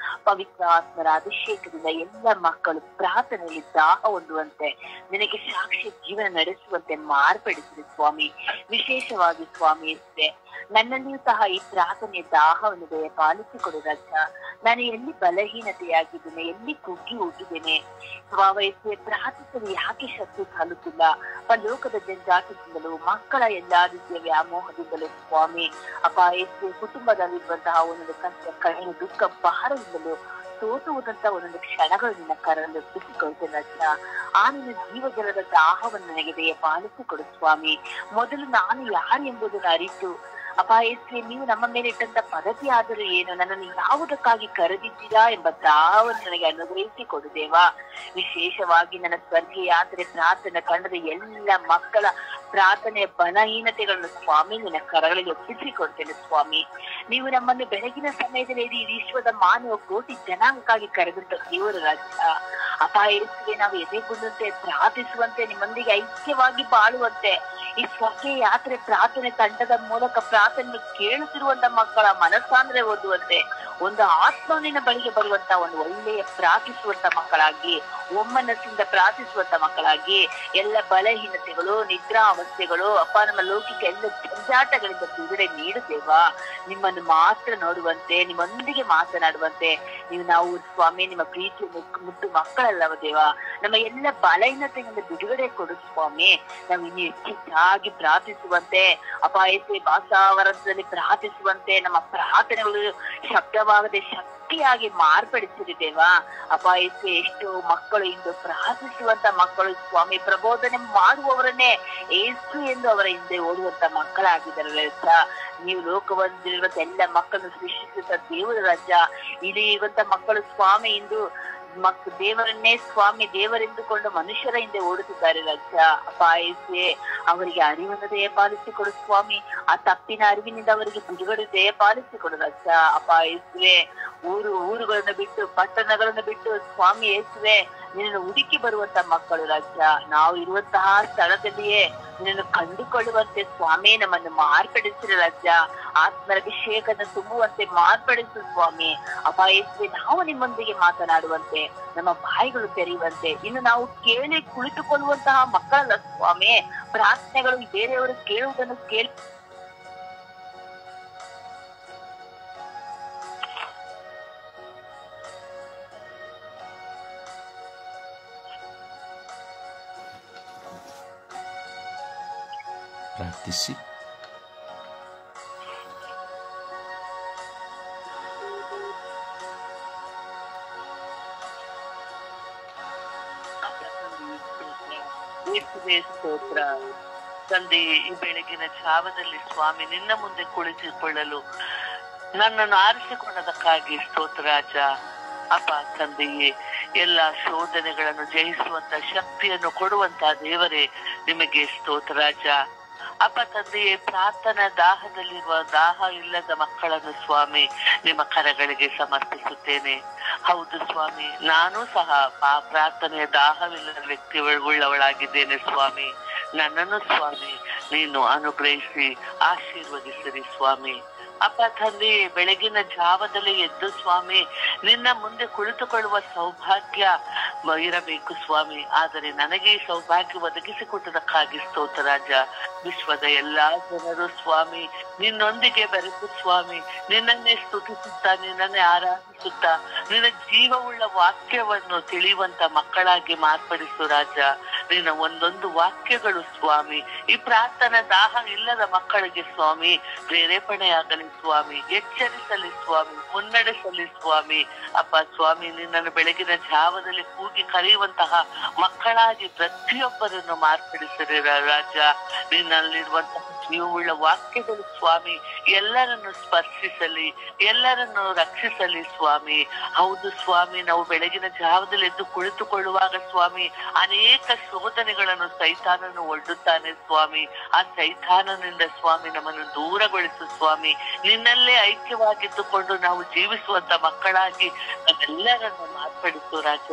ಪವಿತ್ರ ಆತ್ಮರ ಅಭಿಷೇಕದಿಂದ ಎಲ್ಲ ಮಕ್ಕಳು ಪ್ರಾರ್ಥನೆಯಲ್ಲಿ ದಾಹ ಹೊಂದುವಂತೆ ನಿನಗೆ ಸಾಕ್ಷಿ ಜೀವನ ನಡೆಸುವಂತೆ ಮಾರ್ಪಡಿಸಿದೆ ಸ್ವಾಮಿ. ವಿಶೇಷವಾಗಿ ಸ್ವಾಮಿ ನನ್ನಲ್ಲಿಯೂ ಸಹ ಈ ಪ್ರಾರ್ಥನೆ ದಾಹವನ್ನು ಪಾಲಿಸಿಕೊಡು ರಾಜ. ನಾನು ಎಲ್ಲಿ ಬಲಹೀನತೆಯಾಗಿದ್ದೇನೆ, ಎಲ್ಲಿ ಕುಗ್ಗಿ ಹೋಗಿದ್ದೇನೆ ಸ್ವಾಮಿ, ಪ್ರಾರ್ಥಿಸಲು ಯಾಕೆ ಶಕ್ತಿ ಸಾಲುತ್ತಿಲ್ಲ? ಲೋಕದ ಜಂಜಾಟದಿಂದಲೂ ಮಕ್ಕಳ ಎಲ್ಲಾ ರೀತಿಯ ವ್ಯಾಮೋಹದಿಂದಲೂ ಸ್ವಾಮಿ ಕುಟುಂಬದಲ್ಲಿರುವಂತಹ ಒಂದೊಂದು ಕಷ್ಟ ಕಣ್ಣು ದುಃಖ ಭಾರದಿಂದಲೂ ಸೋತುವುದಂತ ಒಂದೊಂದು ಕ್ಷಣಗಳು ನಿನ್ನ ಕರಲು ಬಿಸಿಕೊಳ್ತೇನೆ ರಾಜ. ಆ ನಿನ್ನ ಜೀವಜಲದ ದಾಹವನ್ನು ನನಗೆ ಪಾಲಿಸಿಕೊಡು ಸ್ವಾಮಿ. ಮೊದಲು ನಾನು ಯಾರು ಎಂಬುದನ್ನು ಅರಿತು ನೀವು ನಮ್ಮ ಮೇಲೆ ಇಟ್ಟಂತ ಪದ್ಧತಿ ಆದರೂ ಏನು, ನನ್ನನ್ನು ಯಾವುದಕ್ಕಾಗಿ ಕರೆದಿದ್ದೀರಾ ಎಂಬ ದಾಹವನ್ನು ನನಗೆ ಅನುಗ್ರಹಿಸಿ ಕೊಡು ದೇವ. ವಿಶೇಷವಾಗಿ ನನ್ನ ಸ್ವರ್ಗೀಯ ಯಾತ್ರೆ ಪ್ರಾರ್ಥನೆ ತಂಡದ ಎಲ್ಲ ಮಕ್ಕಳ ಪ್ರಾರ್ಥನೆಯ ಬಲಹೀನತೆಗಳನ್ನು ಸ್ವಾಮಿ ನಿನ್ನ ಕರಗಳಿಗೆ ಒಪ್ಪಿಸಿಕೊಡ್ತೇನೆ ಸ್ವಾಮಿ. ನೀವು ನಮ್ಮನ್ನು ಬೆಳಗಿನ ಸಮಯದಲ್ಲಿ ಈ ವಿಶ್ವದ ಮಾನವ ಕೋಟಿ ಜನಾಂಗಕ್ಕಾಗಿ ಕರೆದಂತ ದೇವರ ರಾಜ್ಯ ನಾವು ಎದೆಗುಂದಂತೆ ಪ್ರಾರ್ಥಿಸುವಂತೆ, ನಿಮ್ಮೊಂದಿಗೆ ಐಕ್ಯವಾಗಿ ಬಾಳುವಂತೆ, ಈ ಸ್ವರ್ಗೀಯ ಯಾತ್ರೆ ಪ್ರಾರ್ಥನೆ ತಂಡದ ಮೂಲಕ ಪ್ರಾರ್ಥನೆ ಕೇಳುತ್ತಿರುವಂತ ಮಕ್ಕಳ ಮನಸ್ಸಾಂದ್ರೆ ಓದುವಂತೆ, ಒಂದು ಆತ್ಮನಿನ ಬಳಿಗೆ ಬರುವಂತ ಒಂದು ಒಳ್ಳೆಯ ಪ್ರಾರ್ಥಿಸುವಂತ ಮಕ್ಕಳಾಗಿ, ಒಮ್ಮನಸ್ಸಿಂದ ಪ್ರಾರ್ಥಿಸುವಂತ ಮಕ್ಕಳಾಗಿ, ಎಲ್ಲ ಬಲಹೀನತೆಗಳು ನಿದ್ರಾ ಅವಸ್ಥೆಗಳು ನಮ್ಮ ಲೌಕಿಕ ಎಲ್ಲ ಜಂಜಾಟಗಳಿಂದ ಬಿಡುಗಡೆ ನೀಡುತ್ತೇವಾ. ನಿಮ್ಮನ್ನು ಮಾತ್ರ ನೋಡುವಂತೆ, ನಿಮ್ಮೊಂದಿಗೆ ಮಾತನಾಡುವಂತೆ ನಾವು ಸ್ವಾಮಿ ನಿಮ್ಮ ಪ್ರೀತಿ ಮುಟ್ಟು ಮಕ್ಕಳಲ್ಲವ ದೇವ. ನಮ್ಮ ಎಲ್ಲ ಬಲಹೀನತೆಯಿಂದ ಬಿಡುಗಡೆ ಕೊಡು ಸ್ವಾಮಿ. ನಾವು ಇನ್ನು ಹೆಚ್ಚಾಗಿ ಪ್ರಾರ್ಥಿಸುವಂತೆ ಭಾಷಾವರದಲ್ಲಿ ಪ್ರಾರ್ಥಿಸುವಂತೆ, ನಮ್ಮ ಪ್ರಾರ್ಥನೆಗಳು ಶಬ್ದವಾಗದೆ ಶಕ್ತಿಯಾಗಿ ಮಾರ್ಪಡಿಸಿದ್ದೇವಾ. ಎಷ್ಟೋ ಮಕ್ಕಳು ಇಂದು ಪ್ರಾರ್ಥಿಸುವಂತ ಮಕ್ಕಳು ಸ್ವಾಮಿ ಪ್ರಬೋಧನೆ ಮಾಡುವವರನ್ನೇ ಏಸು ಎಂದು ಅವರ ಹಿಂದೆ ಓಡುವಂತ ಮಕ್ಕಳಾಗಿದ್ದಾರೆ. ನೀವು ಲೋಕವಂದಿರುವಂತ ಎಲ್ಲ ಮಕ್ಕಳನ್ನು ಸೃಷ್ಟಿಸಿದ ದೇವರ ರಾಜ್ಯ ಇಲ್ಲಿ ಇರುವಂತ ಮಕ್ಕಳು ಸ್ವಾಮಿ ಇಂದು ದೇವರನ್ನೇ ಸ್ವಾಮಿ ದೇವರೆಂದುಕೊಂಡು ಮನುಷ್ಯರ ಹಿಂದೆ ಓಡುತ್ತಿದ್ದಾರೆ ರಾಜ್ಯ. ಅವರಿಗೆ ಅರಿವನ್ನು ದಯಪಾಲಿಸಿಕೊಡು ಸ್ವಾಮಿ. ಆ ತಪ್ಪಿನ ಅರಿವಿನಿಂದ ಅವರಿಗೆ ಬಿಡುಗಡೆ ದಯಪಾಲಿಸಿಕೊಡು ರಾಜ್ಯ. ಊರುಗಳನ್ನು ಬಿಟ್ಟು ಪಟ್ಟಣಗಳನ್ನು ಬಿಟ್ಟು ಸ್ವಾಮಿ ಯೇಸುವೆ ನಿನ್ನನ್ನು ಹುಡುಕಿ ಬರುವಂತ ಮಕ್ಕಳು ರಾಜ್ಯ. ನಾವು ಇರುವಂತಹ ಸ್ಥಳದಲ್ಲಿಯೇ ನಿನ್ನನ್ನು ಕಂಡುಕೊಳ್ಳುವಂತೆ ಸ್ವಾಮಿ ನಮ್ಮನ್ನು ಮಾರ್ಪಡಿಸಿದ ರಾಜ್ಯ. ಆತ್ಮರ ಅಭಿಷೇಕದ ತುಂಬುವಂತೆ ಮಾರ್ಪಡಿಸು ಸ್ವಾಮಿ. ನಾವು ನಿಮ್ಮೊಂದಿಗೆ ಮಾತನಾಡುವಂತೆ, ನಮ್ಮ ಬಾಯಿಗಳು ತೆರೆಯುವಂತೆ, ಇನ್ನು ನಾವು ಕೇಳಿ ಕುಳಿತುಕೊಳ್ಳುವಂತಹ ಮಕ್ಕಳಲ್ಲ ಸ್ವಾಮಿ. ಪ್ರಾರ್ಥನೆಗಳು ಬೇರೆಯವರು ಕೇಳುವುದನ್ನು ಕೇಳಿ ಪ್ರಾರ್ಥಿಸಿ. ಸ್ತೋತ್ರ ತಂದೆ, ಈ ಬೆಳಗಿನ ಜಾವದಲ್ಲಿ ಸ್ವಾಮಿ ನಿನ್ನ ಮುಂದೆ ಕುಳಿತುಕೊಳ್ಳಲು ನನ್ನನ್ನು ಆರಿಸಿಕೊಂಡದಕ್ಕಾಗಿ ಸ್ತೋತ್ರ ರಾಜ. ತಂದೆಯೇ, ಎಲ್ಲ ಶೋಧನೆಗಳನ್ನು ಜಯಿಸುವಂತ ಶಕ್ತಿಯನ್ನು ಕೊಡುವಂತ ದೇವರೇ ನಿಮಗೆ ಸ್ತೋತ್ರ ರಾಜ. ತಂದೆಯೇ, ಪ್ರಾರ್ಥನಾ ದಾಹದಲ್ಲಿರುವ ದಾಹ ಇಲ್ಲದ ಮಕ್ಕಳನ್ನು ಸ್ವಾಮಿ ನಿಮ್ಮ ಕರಗಳಿಗೆ ಸಮರ್ಪಿಸುತ್ತೇನೆ. ಹೌದು ಸ್ವಾಮಿ, ನಾನು ಸಹ ಪ್ರಾರ್ಥನೆಯ ದಾಹವಿಲ್ಲದ ವ್ಯಕ್ತಿಗಳಾಗಿದ್ದೇನೆ ಸ್ವಾಮಿ. ನನ್ನನ್ನು ಸ್ವಾಮಿ ನೀನು ಅನುಗ್ರಹಿಸಿ ಆಶೀರ್ವದಿಸಿರಿ ಸ್ವಾಮಿ. ತಂದೆ, ಬೆಳಗಿನ ಜಾವದಲ್ಲಿ ಎದ್ದು ಸ್ವಾಮಿ ನಿನ್ನ ಮುಂದೆ ಕುಳಿತುಕೊಳ್ಳುವ ಸೌಭಾಗ್ಯ ಇರಬೇಕು ಸ್ವಾಮಿ. ಆದರೆ ನನಗೆ ಈ ಸೌಭಾಗ್ಯ ಒದಗಿಸಿಕೊಟ್ಟದಕ್ಕಾಗಿ ಸ್ತೋತ್ರ ರಾಜ. ವಿಶ್ವದ ಎಲ್ಲಾ ಜನರು ಸ್ವಾಮಿ ನಿನ್ನೊಂದಿಗೆ ಬೆರೆತು ಸ್ವಾಮಿ ನಿನ್ನನ್ನೇ ಸ್ತುತಿಸುತ್ತಾ, ನಿನ್ನನ್ನೇ ಆರಾಧಿಸುತ್ತಾ, ನಿನ್ನ ಜೀವವುಳ್ಳ ವಾಕ್ಯವನ್ನು ತಿಳಿಯುವಂತ ಮಕ್ಕಳಾಗಿ ಮಾರ್ಪಡಿಸು ರಾಜ. ನಿನ್ನ ಒಂದೊಂದು ವಾಕ್ಯಗಳು ಸ್ವಾಮಿ ಈ ಪ್ರಾರ್ಥನಾ ದಾಹ ಇಲ್ಲದ ಮಕ್ಕಳಿಗೆ ಸ್ವಾಮಿ ಪ್ರೇರೇಪಣೆಯಾಗಲಿ ಸ್ವಾಮಿ, ಎಚ್ಚರಿಸಲಿ ಸ್ವಾಮಿ, ಮುನ್ನಡೆಸಲಿ ಸ್ವಾಮಿ. ಸ್ವಾಮಿ ನಿನ್ನನ್ನು ಬೆಳಗಿನ ಜಾವದಲ್ಲಿ ಕೂಗಿ ಕರೆಯುವಂತಹ ಮಕ್ಕಳಾಗಿ ಪ್ರತಿಯೊಬ್ಬರನ್ನು ಮಾರ್ಪಡಿಸಿರಿ ರಾಜ. ನಿನ್ನಲ್ಲಿರುವಂತಹ ಜೀವವುಳ್ಳ ವಾಕ್ಯಗಳು ಸ್ವಾಮಿ ಎಲ್ಲರನ್ನು ಸ್ಪರ್ಶಿಸಲಿ, ಎಲ್ಲರನ್ನು ರಕ್ಷಿಸಲಿ ಸ್ವಾಮಿ. ಹೌದು ಸ್ವಾಮಿ, ನಾವು ಬೆಳಗಿನ ಜಾವದಲ್ಲಿ ಎದ್ದು ಕುಳಿತುಕೊಳ್ಳುವಾಗ ಸ್ವಾಮಿ ಅನೇಕ ಶೋಧನೆಗಳನ್ನು ಸೈತಾನನು ಒಡ್ಡುತ್ತಾನೆ ಸ್ವಾಮಿ. ಆ ಸೈತಾನನಿಂದ ಸ್ವಾಮಿ ನಮ್ಮನ್ನು ದೂರಗೊಳಿಸು ಸ್ವಾಮಿ. ನಿನ್ನಲ್ಲೇ ಐಕ್ಯವಾಗಿದ್ದುಕೊಂಡು ನಾವು ಜೀವಿಸುವಂತ ಮಕ್ಕಳಾಗಿ ನಮ್ಮೆಲ್ಲರನ್ನು ಮಾರ್ಪಡಿಸು ರಾಜ.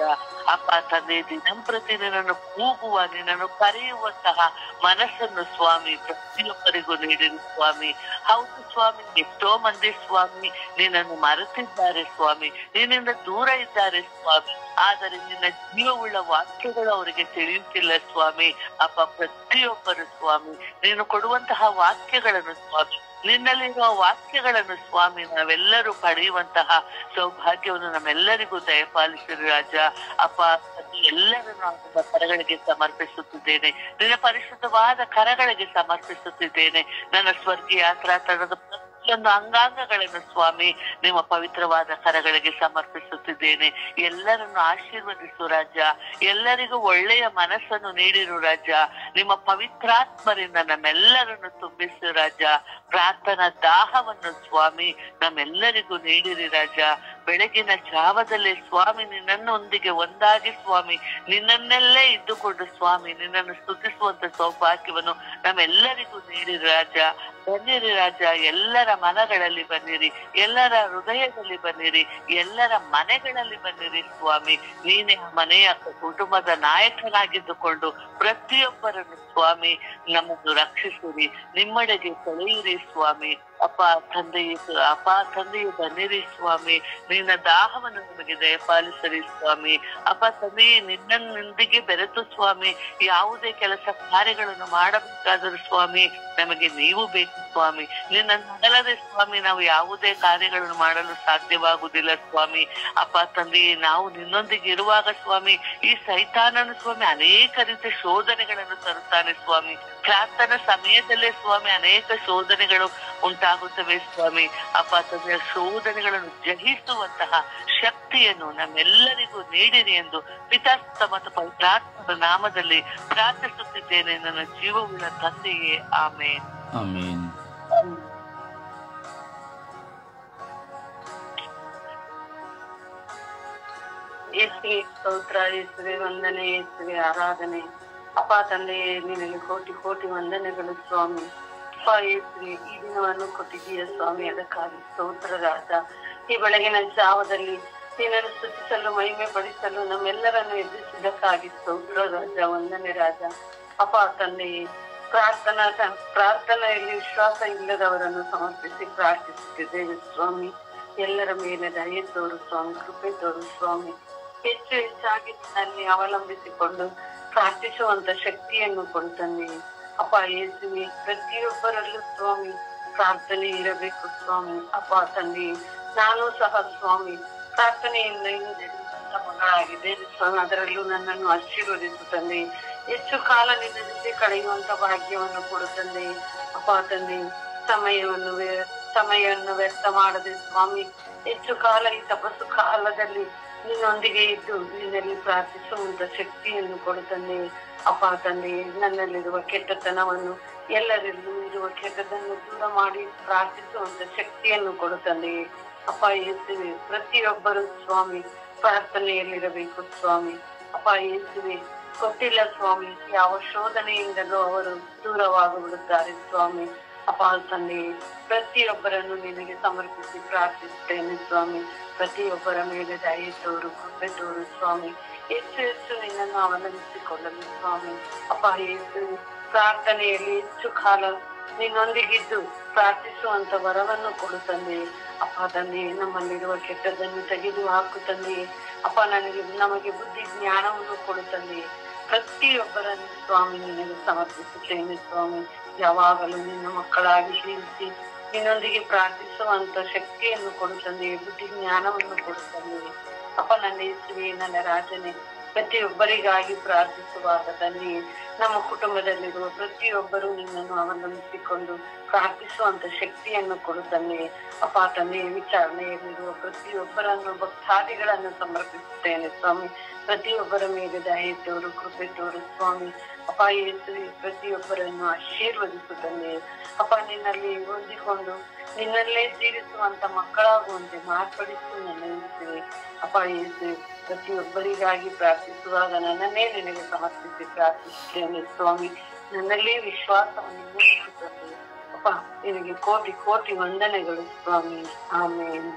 ಅಪ್ಪ ತಂದೆ, ದಿನಂಪ್ರತಿ ನಿನ್ನನ್ನು ಕೂಗುವ, ನಿನ್ನನ್ನು ಕರೆಯುವಂತಹ ಮನಸ್ಸನ್ನು ಸ್ವಾಮಿ ಪ್ರತಿಯೊಬ್ಬರಿಗೂ ನೀಡಿರಿ ಸ್ವಾಮಿ. ಹೌದು ಸ್ವಾಮಿ, ಎಷ್ಟೋ ಮಂದಿ ಸ್ವಾಮಿ ನಿನ್ನನ್ನು ಮರೆತಿದ್ದಾರೆ ಸ್ವಾಮಿ, ನಿನ್ನಿಂದ ದೂರ ಇದ್ದಾರೆ ಸ್ವಾಮಿ. ಆದರೆ ನಿನ್ನ ಜೀವವುಳ್ಳ ವಾಕ್ಯಗಳು ಅವರಿಗೆ ತಿಳಿಯುತ್ತಿಲ್ಲ ಸ್ವಾಮಿ. ಅಪ್ಪ ಪ್ರತಿಯೊಬ್ಬರು ಸ್ವಾಮಿ ನೀನು ಕೊಡುವಂತಹ ವಾಕ್ಯಗಳನ್ನು ಸ್ವಾಮಿ, ನಿನ್ನಲ್ಲಿರುವ ವಾಕ್ಯಗಳನ್ನು ಸ್ವಾಮಿ ನಾವೆಲ್ಲರೂ ಪಡೆಯುವಂತಹ ಸೌಭಾಗ್ಯವನ್ನು ನಮ್ಮೆಲ್ಲರಿಗೂ ದಯಪಾಲಿಸಿರಿ ರಾಜ. ಅಪ್ಪ ಎಲ್ಲರನ್ನು ನಿಮ್ಮ ಕರಗಳಿಗೆ ಸಮರ್ಪಿಸುತ್ತಿದ್ದೇನೆ, ನಿನ್ನ ಪರಿಶುದ್ಧವಾದ ಕರಗಳಿಗೆ ಸಮರ್ಪಿಸುತ್ತಿದ್ದೇನೆ. ನನ್ನ ಸ್ವರ್ಗೀಯ ಯಾತ್ರಾ ತಂಡದ ಪ್ರತಿಯೊಂದು ಅಂಗಾಂಗಗಳನ್ನು ಸ್ವಾಮಿ ನಿಮ್ಮ ಪವಿತ್ರವಾದ ಕರಗಳಿಗೆ ಸಮರ್ಪಿಸುತ್ತಿದ್ದೇನೆ. ಎಲ್ಲರನ್ನು ಆಶೀರ್ವದಿಸು ರಾಜ. ಎಲ್ಲರಿಗೂ ಒಳ್ಳೆಯ ಮನಸ್ಸನ್ನು ನೀಡಿರು ರಾಜ. ನಿಮ್ಮ ಪವಿತ್ರಾತ್ಮರಿಂದ ನಮ್ಮೆಲ್ಲರನ್ನು ತುಂಬಿಸು ರಾಜ. ಪ್ರಾರ್ಥನಾ ದಾಹವನ್ನು ಸ್ವಾಮಿ ನಮ್ಮೆಲ್ಲರಿಗೂ ನೀಡಿರಿ ರಾಜ. ಬೆಳಗಿನ ಜಾವದಲ್ಲೇ ಸ್ವಾಮಿ ನಿನ್ನೊಂದಿಗೆ ಒಂದಾಗಿ ಸ್ವಾಮಿ ನಿನ್ನನ್ನೆಲ್ಲೇ ಇದ್ದುಕೊಂಡು ಸ್ವಾಮಿ ನಿನ್ನನ್ನು ಸ್ತುತಿಸುವಂತ ಸೌಭಾಗ್ಯವನ್ನು ನಮ್ಮೆಲ್ಲರಿಗೂ ನೀಡಿರಿ ರಾಜ. ಬನ್ನಿರಿ ರಾಜ, ಎಲ್ಲರ ಮನಗಳಲ್ಲಿ ಬನ್ನಿರಿ, ಎಲ್ಲರ ಹೃದಯದಲ್ಲಿ ಬನ್ನಿರಿ, ಎಲ್ಲರ ಮನೆಗಳಲ್ಲಿ ಬನ್ನಿರಿ ಸ್ವಾಮಿ. ನೀನೇ ಮನೆಯ ಕುಟುಂಬದ ನಾಯಕನಾಗಿದ್ದುಕೊಂಡು ಪ್ರತಿಯೊಬ್ಬರನ್ನು ಸ್ವಾಮಿ ನಮ್ಮನ್ನು ರಕ್ಷಿಸಿರಿ, ನಿಮ್ಮಡೆಗೆ ಸೆಳೆಯಿರಿ ಸ್ವಾಮಿ. ಅಪ್ಪ ತಂದೆಯು ಬನ್ನಿರಿ ಸ್ವಾಮಿ, ನಿನ್ನ ದಾಹವನ್ನು ನಮಗೆ ದಯಪಾಲಿಸರಿ ಸ್ವಾಮಿ. ಅಪ್ಪ ತಂದೆಯೇ, ನಿನ್ನೊಂದಿಗೆ ಬೆರೆತು ಸ್ವಾಮಿ ಯಾವುದೇ ಕೆಲಸ ಕಾರ್ಯಗಳನ್ನು ಮಾಡಬೇಕಾದರೂ ಸ್ವಾಮಿ ನಮಗೆ ನೀವು ಬೇಕು ಸ್ವಾಮಿ. ನಿನ್ನ ನಗಲದೆ ಸ್ವಾಮಿ ನಾವು ಯಾವುದೇ ಕಾರ್ಯಗಳನ್ನು ಮಾಡಲು ಸಾಧ್ಯವಾಗುವುದಿಲ್ಲ ಸ್ವಾಮಿ. ಅಪ್ಪ ತಂದೆಯೇ, ನಾವು ನಿನ್ನೊಂದಿಗೆ ಇರುವಾಗ ಸ್ವಾಮಿ ಈ ಸೈತಾನನು ಸ್ವಾಮಿ ಅನೇಕ ರೀತಿಯ ಶೋಧನೆಗಳನ್ನು ತರುತ್ತಾನೆ ಸ್ವಾಮಿ. ಪ್ರಾರ್ಥನಾ ಸಮಯದಲ್ಲೇ ಸ್ವಾಮಿ ಅನೇಕ ಶೋಧನೆಗಳು ಉಂಟಾಗುತ್ತವೆ ಸ್ವಾಮಿ. ಅಪ್ಪ ತಂದೆಯ ಶೋಧನೆಗಳನ್ನು ಜಯಿಸುವಂತಹ ಶಕ್ತಿಯನ್ನು ನಮ್ಮೆಲ್ಲರಿಗೂ ನೀಡಿರಿ ಎಂದು ಪಿತಾಸುತ ಮತ್ತು ಪವಿತ್ರಾತ್ಮದ ನಾಮದಲ್ಲಿ ಪ್ರಾರ್ಥಿಸುತ್ತಿದ್ದೇನೆ ನನ್ನ ಜೀವವುಳ್ಳ ತಂದೆಯೇ. ಆಮೇನ್. ಆಮೇನ್. ಯೇಸುವೆ ಸ್ತೋತ್ರ, ಯೇಸುವೆ ವಂದನೆ, ಯೇಸುವೆ ಆರಾಧನೆ. ಅಪ್ಪ ತಂದೆಯೇ, ನಿನಗೆ ಕೋಟಿ ಕೋಟಿ ವಂದನೆಗಳು ಸ್ವಾಮಿ. ಅಪ್ಪ ಯೇಸುವೆ, ಈ ದಿನವನ್ನು ಕೊಟ್ಟಿದ್ದೀಯ ಸ್ವಾಮಿ, ಅದಕ್ಕಾಗಿ ಸ್ತೋತ್ರ ರಾಜ. ಈ ಬೆಳಗಿನ ಜಾವದಲ್ಲಿ ನಿನ್ನನ್ನು ಸ್ತುತಿಸಲು ಮಹಿಮೆ ಪಡಿಸಲು ನಮ್ಮೆಲ್ಲರನ್ನು ಎದುರಿಸಿದ್ದಕ್ಕಾಗಿ ಸ್ತೋತ್ರ ರಾಜ, ವಂದನೆ ರಾಜ. ಅಪ್ಪ ತಂದೆಯೇ, ಪ್ರಾರ್ಥನೆಯಲ್ಲಿ ವಿಶ್ವಾಸ ಇಲ್ಲದವರನ್ನು ಸಮರ್ಪಿಸಿ ಪ್ರಾರ್ಥಿಸುತ್ತಿದ್ದೇವೆ ಸ್ವಾಮಿ. ಎಲ್ಲರ ಮೇಲೆ ದಯೆ ತೋರು ಸ್ವಾಮಿ, ಕೃಪೆ ತೋರು ಸ್ವಾಮಿ. ಹೆಚ್ಚು ಹೆಚ್ಚಾಗಿ ನಿನ್ನಲ್ಲಿ ಅವಲಂಬಿಸಿಕೊಂಡು ಪ್ರಾರ್ಥಿಸುವಂತ ಶಕ್ತಿಯನ್ನು ಕೊಡ್ತಾನೆ. ಅಪ್ಪ ಯೇಸುವೆ, ಪ್ರತಿಯೊಬ್ಬರಲ್ಲೂ ಸ್ವಾಮಿ ಪ್ರಾರ್ಥನೆ ಇರಬೇಕು ಸ್ವಾಮಿ. ಅಪ್ಪ ತಂದೆ, ನಾನು ಸಹ ಸ್ವಾಮಿ ಪ್ರಾರ್ಥನೆಯಿಂದ ಹಿಂದೆಂದ ಮಗಳಾಗಿದ್ದೇನೆ ಸ್ವಾಮಿ. ಅದರಲ್ಲೂ ನನ್ನನ್ನು ಆಶೀರ್ವದಿಸು ತಂದೆ. ಹೆಚ್ಚು ಕಾಲ ನಿನ್ನ ಜೊತೆ ಕಳೆಯುವಂತ ಭಾಗ್ಯವನ್ನು ಕೊಡು ತಂದೆ. ಅಪ್ಪ ತಂದೆ, ಸಮಯವನ್ನು ವ್ಯರ್ಥ ಮಾಡದೆ ಸ್ವಾಮಿ ಹೆಚ್ಚು ಕಾಲ ಈ ತಪಸ್ಸು ಕಾಲದಲ್ಲಿ ನಿನ್ನೊಂದಿಗೆ ಇದ್ದು ನಿನ್ನಲ್ಲಿ ಪ್ರಾರ್ಥಿಸುವಂತ ಶಕ್ತಿಯನ್ನು ಕೊಡು ತಂದೆ. ಅಪ್ಪ ತಂದೆ, ನನ್ನಲ್ಲಿರುವ ಕೆಟ್ಟತನವನ್ನು, ಎಲ್ಲರಲ್ಲೂ ಇರುವ ಕೆಟ್ಟದನ್ನು ದೂರ ಮಾಡಿ ಪ್ರಾರ್ಥಿಸುವಂತ ಶಕ್ತಿಯನ್ನು ಕೊಡು ತಂದೆ. ಅಪ್ಪ ಯೇಸುವೆ, ಪ್ರತಿಯೊಬ್ಬರು ಸ್ವಾಮಿ ಪ್ರಾರ್ಥನೆಯಲ್ಲಿರಬೇಕು ಸ್ವಾಮಿ. ಅಪ್ಪ ಯೇಸುವೆ, ಗೊತ್ತಿಲ್ಲ ಸ್ವಾಮಿ ಯಾವ ಶೋಧನೆಯಿಂದಲೂ ಅವರು ದೂರವಾಗಿಬಿಡುತ್ತಾರೆ ಸ್ವಾಮಿ. ಅಪ್ಪ ತಂದೆ, ಪ್ರತಿಯೊಬ್ಬರನ್ನು ನಿನಗೆ ಸಮರ್ಪಿಸಿ ಪ್ರಾರ್ಥಿಸುತ್ತೇನೆ ಸ್ವಾಮಿ. ಪ್ರತಿಯೊಬ್ಬರ ಮೇಲೆ ದಯೆ ತೋರು, ಕೃಪೆ ತೋರು ಸ್ವಾಮಿ. ಹೆಚ್ಚು ಹೆಚ್ಚು ನಿನ್ನನ್ನು ಅವಲಂಬಿಸಿಕೊಳ್ಳಲು ಸ್ವಾಮಿ. ಅಪ್ಪ ಯೇಸು, ಪ್ರಾರ್ಥನೆಯಲ್ಲಿ ಹೆಚ್ಚು ಕಾಲ ನಿನ್ನೊಂದಿಗಿದ್ದು ಪ್ರಾರ್ಥಿಸುವಂತ ವರವನ್ನು ಕೊಡು ತಂದೆ. ಅಪ್ಪ ತಂದೆ, ನಮ್ಮಲ್ಲಿರುವ ಕೆಟ್ಟದನ್ನು ತೆಗೆದು ಹಾಕು ತಂದೆ. ಅಪ್ಪ ನಮಗೆ ಬುದ್ಧಿ ಜ್ಞಾನವನ್ನು ಕೊಡು ತಂದೆ. ಪ್ರತಿಯೊಬ್ಬರನ್ನು ಸ್ವಾಮಿ ನಿನಗೆ ಸಮರ್ಪಿಸುತ್ತೇನೆ ಸ್ವಾಮಿ. ಯಾವಾಗಲೂ ನಿನ್ನ ಮಕ್ಕಳಾಗಿ ಜೀವಿಸಿ ನಿನ್ನೊಂದಿಗೆ ಪ್ರಾರ್ಥಿಸುವಂತ ಶಕ್ತಿಯನ್ನು ಕೊಡು ತಂದೆ, ಬುದ್ಧಿ ಜ್ಞಾನವನ್ನು ಕೊಡು ತಂದೆ. ಅಪ್ಪ ನನ್ನ ಯೇಸುವೆ, ನನ್ನ ರಾಜನೇ, ಪ್ರತಿಯೊಬ್ಬರಿಗಾಗಿ ಪ್ರಾರ್ಥಿಸುವಾಗ ತಂದೆ, ನಮ್ಮ ಕುಟುಂಬದಲ್ಲಿರುವ ಪ್ರತಿಯೊಬ್ಬರು ನಿನ್ನನ್ನು ಅವಲಂಬಿಸಿಕೊಂಡು ಪ್ರಾರ್ಥಿಸುವಂತ ಶಕ್ತಿಯನ್ನು ಕೊಡು ತಂದೆ. ಅಪ್ಪ ತಂದೆ, ವಿಚಾರಣೆಯಲ್ಲಿರುವ ಪ್ರತಿಯೊಬ್ಬರನ್ನು ಭಕ್ತಾದಿಗಳನ್ನು ಸಮರ್ಪಿಸುತ್ತೇನೆ ಸ್ವಾಮಿ. ಪ್ರತಿಯೊಬ್ಬರ ಮೇಲೆ ದಯೆ ತೋರು, ಕೃಪೆ ತೋರು ಸ್ವಾಮಿ. ಅಪ್ಪ ಯೇಸುವೆ ಪ್ರತಿಯೊಬ್ಬರನ್ನು ಆಶೀರ್ವದಿಸು ತಂದೆ. ಅಪ್ಪ ನಿನ್ನಲ್ಲಿ ಹೊಂದಿಕೊಂಡು ನಿನ್ನಲ್ಲೇ ಜೀವಿಸುವಂತ ಮಕ್ಕಳಾಗುವಂತೆ ಮಾರ್ಪಡಿಸು ನನ್ನ ಯೇಸುವೆ. ಅಪ್ಪ ಯೇಸುವೆ ಪ್ರತಿಯೊಬ್ಬರಿಗಾಗಿ ಪ್ರಾರ್ಥಿಸುವಾಗ ನನ್ನನ್ನೇ ನಿನಗೆ ಸಮರ್ಪಿಸಿ ಪ್ರಾರ್ಥಿಸುತ್ತೇನೆ ಸ್ವಾಮಿ. ನನ್ನಲ್ಲೇ ವಿಶ್ವಾಸವನ್ನು ಮೂಡಿಸುತ್ತದೆ. ಅಪ್ಪ ನಿನಗೆ ಕೋಟಿ ಕೋಟಿ ವಂದನೆಗಳು ಸ್ವಾಮಿ. ಆಮೇಲೆ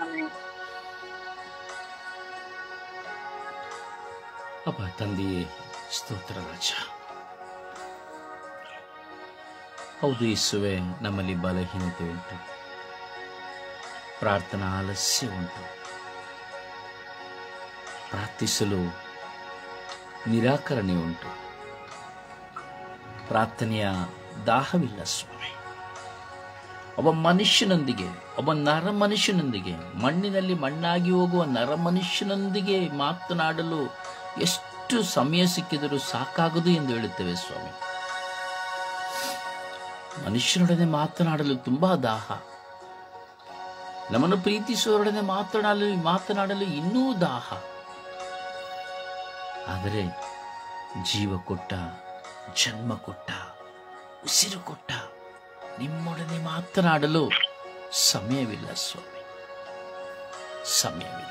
ಆಮೇಲೆ ಅಪ್ಪ ತಂದೆಯೇ ಸ್ತೋತ್ರ ರಾಜ. ಹೌದು ಯೇಸುವೆ, ನಮ್ಮಲ್ಲಿ ಬಲಹೀನತೆ ಉಂಟು, ಪ್ರಾರ್ಥನಾ ಆಲಸ್ಯ ಉಂಟು, ಪ್ರಾರ್ಥಿಸಲು ನಿರಾಕರಣೆ ಉಂಟು, ಪ್ರಾರ್ಥನೆಯ ದಾಹವಿಲ್ಲ ಸ್ವಾಮಿ. ಒಬ್ಬ ಮನುಷ್ಯನೊಂದಿಗೆ, ಒಬ್ಬ ನರ ಮನುಷ್ಯನೊಂದಿಗೆ, ಮಣ್ಣಿನಲ್ಲಿ ಮಣ್ಣಾಗಿ ಹೋಗುವ ನರ ಮನುಷ್ಯನೊಂದಿಗೆ ಮಾತನಾಡಲು ಎಷ್ಟು ಸಮಯ ಸಿಕ್ಕಿದರೂ ಸಾಕಾಗದು ಎಂದು ಹೇಳುತ್ತೇವೆ ಸ್ವಾಮಿ. ಮನುಷ್ಯನೊಡನೆ ಮಾತನಾಡಲು ತುಂಬಾ ದಾಹ, ನಮ್ಮನ್ನು ಪ್ರೀತಿಸುವವರೊಡನೆ ಮಾತನಾಡಲು ಇನ್ನೂ ದಾಹ. ಆದರೆ ಜೀವ ಕೊಟ್ಟ, ಜನ್ಮ ಕೊಟ್ಟ, ಉಸಿರು ಕೊಟ್ಟ ನಿಮ್ಮೊಡನೆ ಮಾತನಾಡಲು ಸಮಯವಿಲ್ಲ ಸ್ವಾಮಿ, ಸಮಯವಿಲ್ಲ.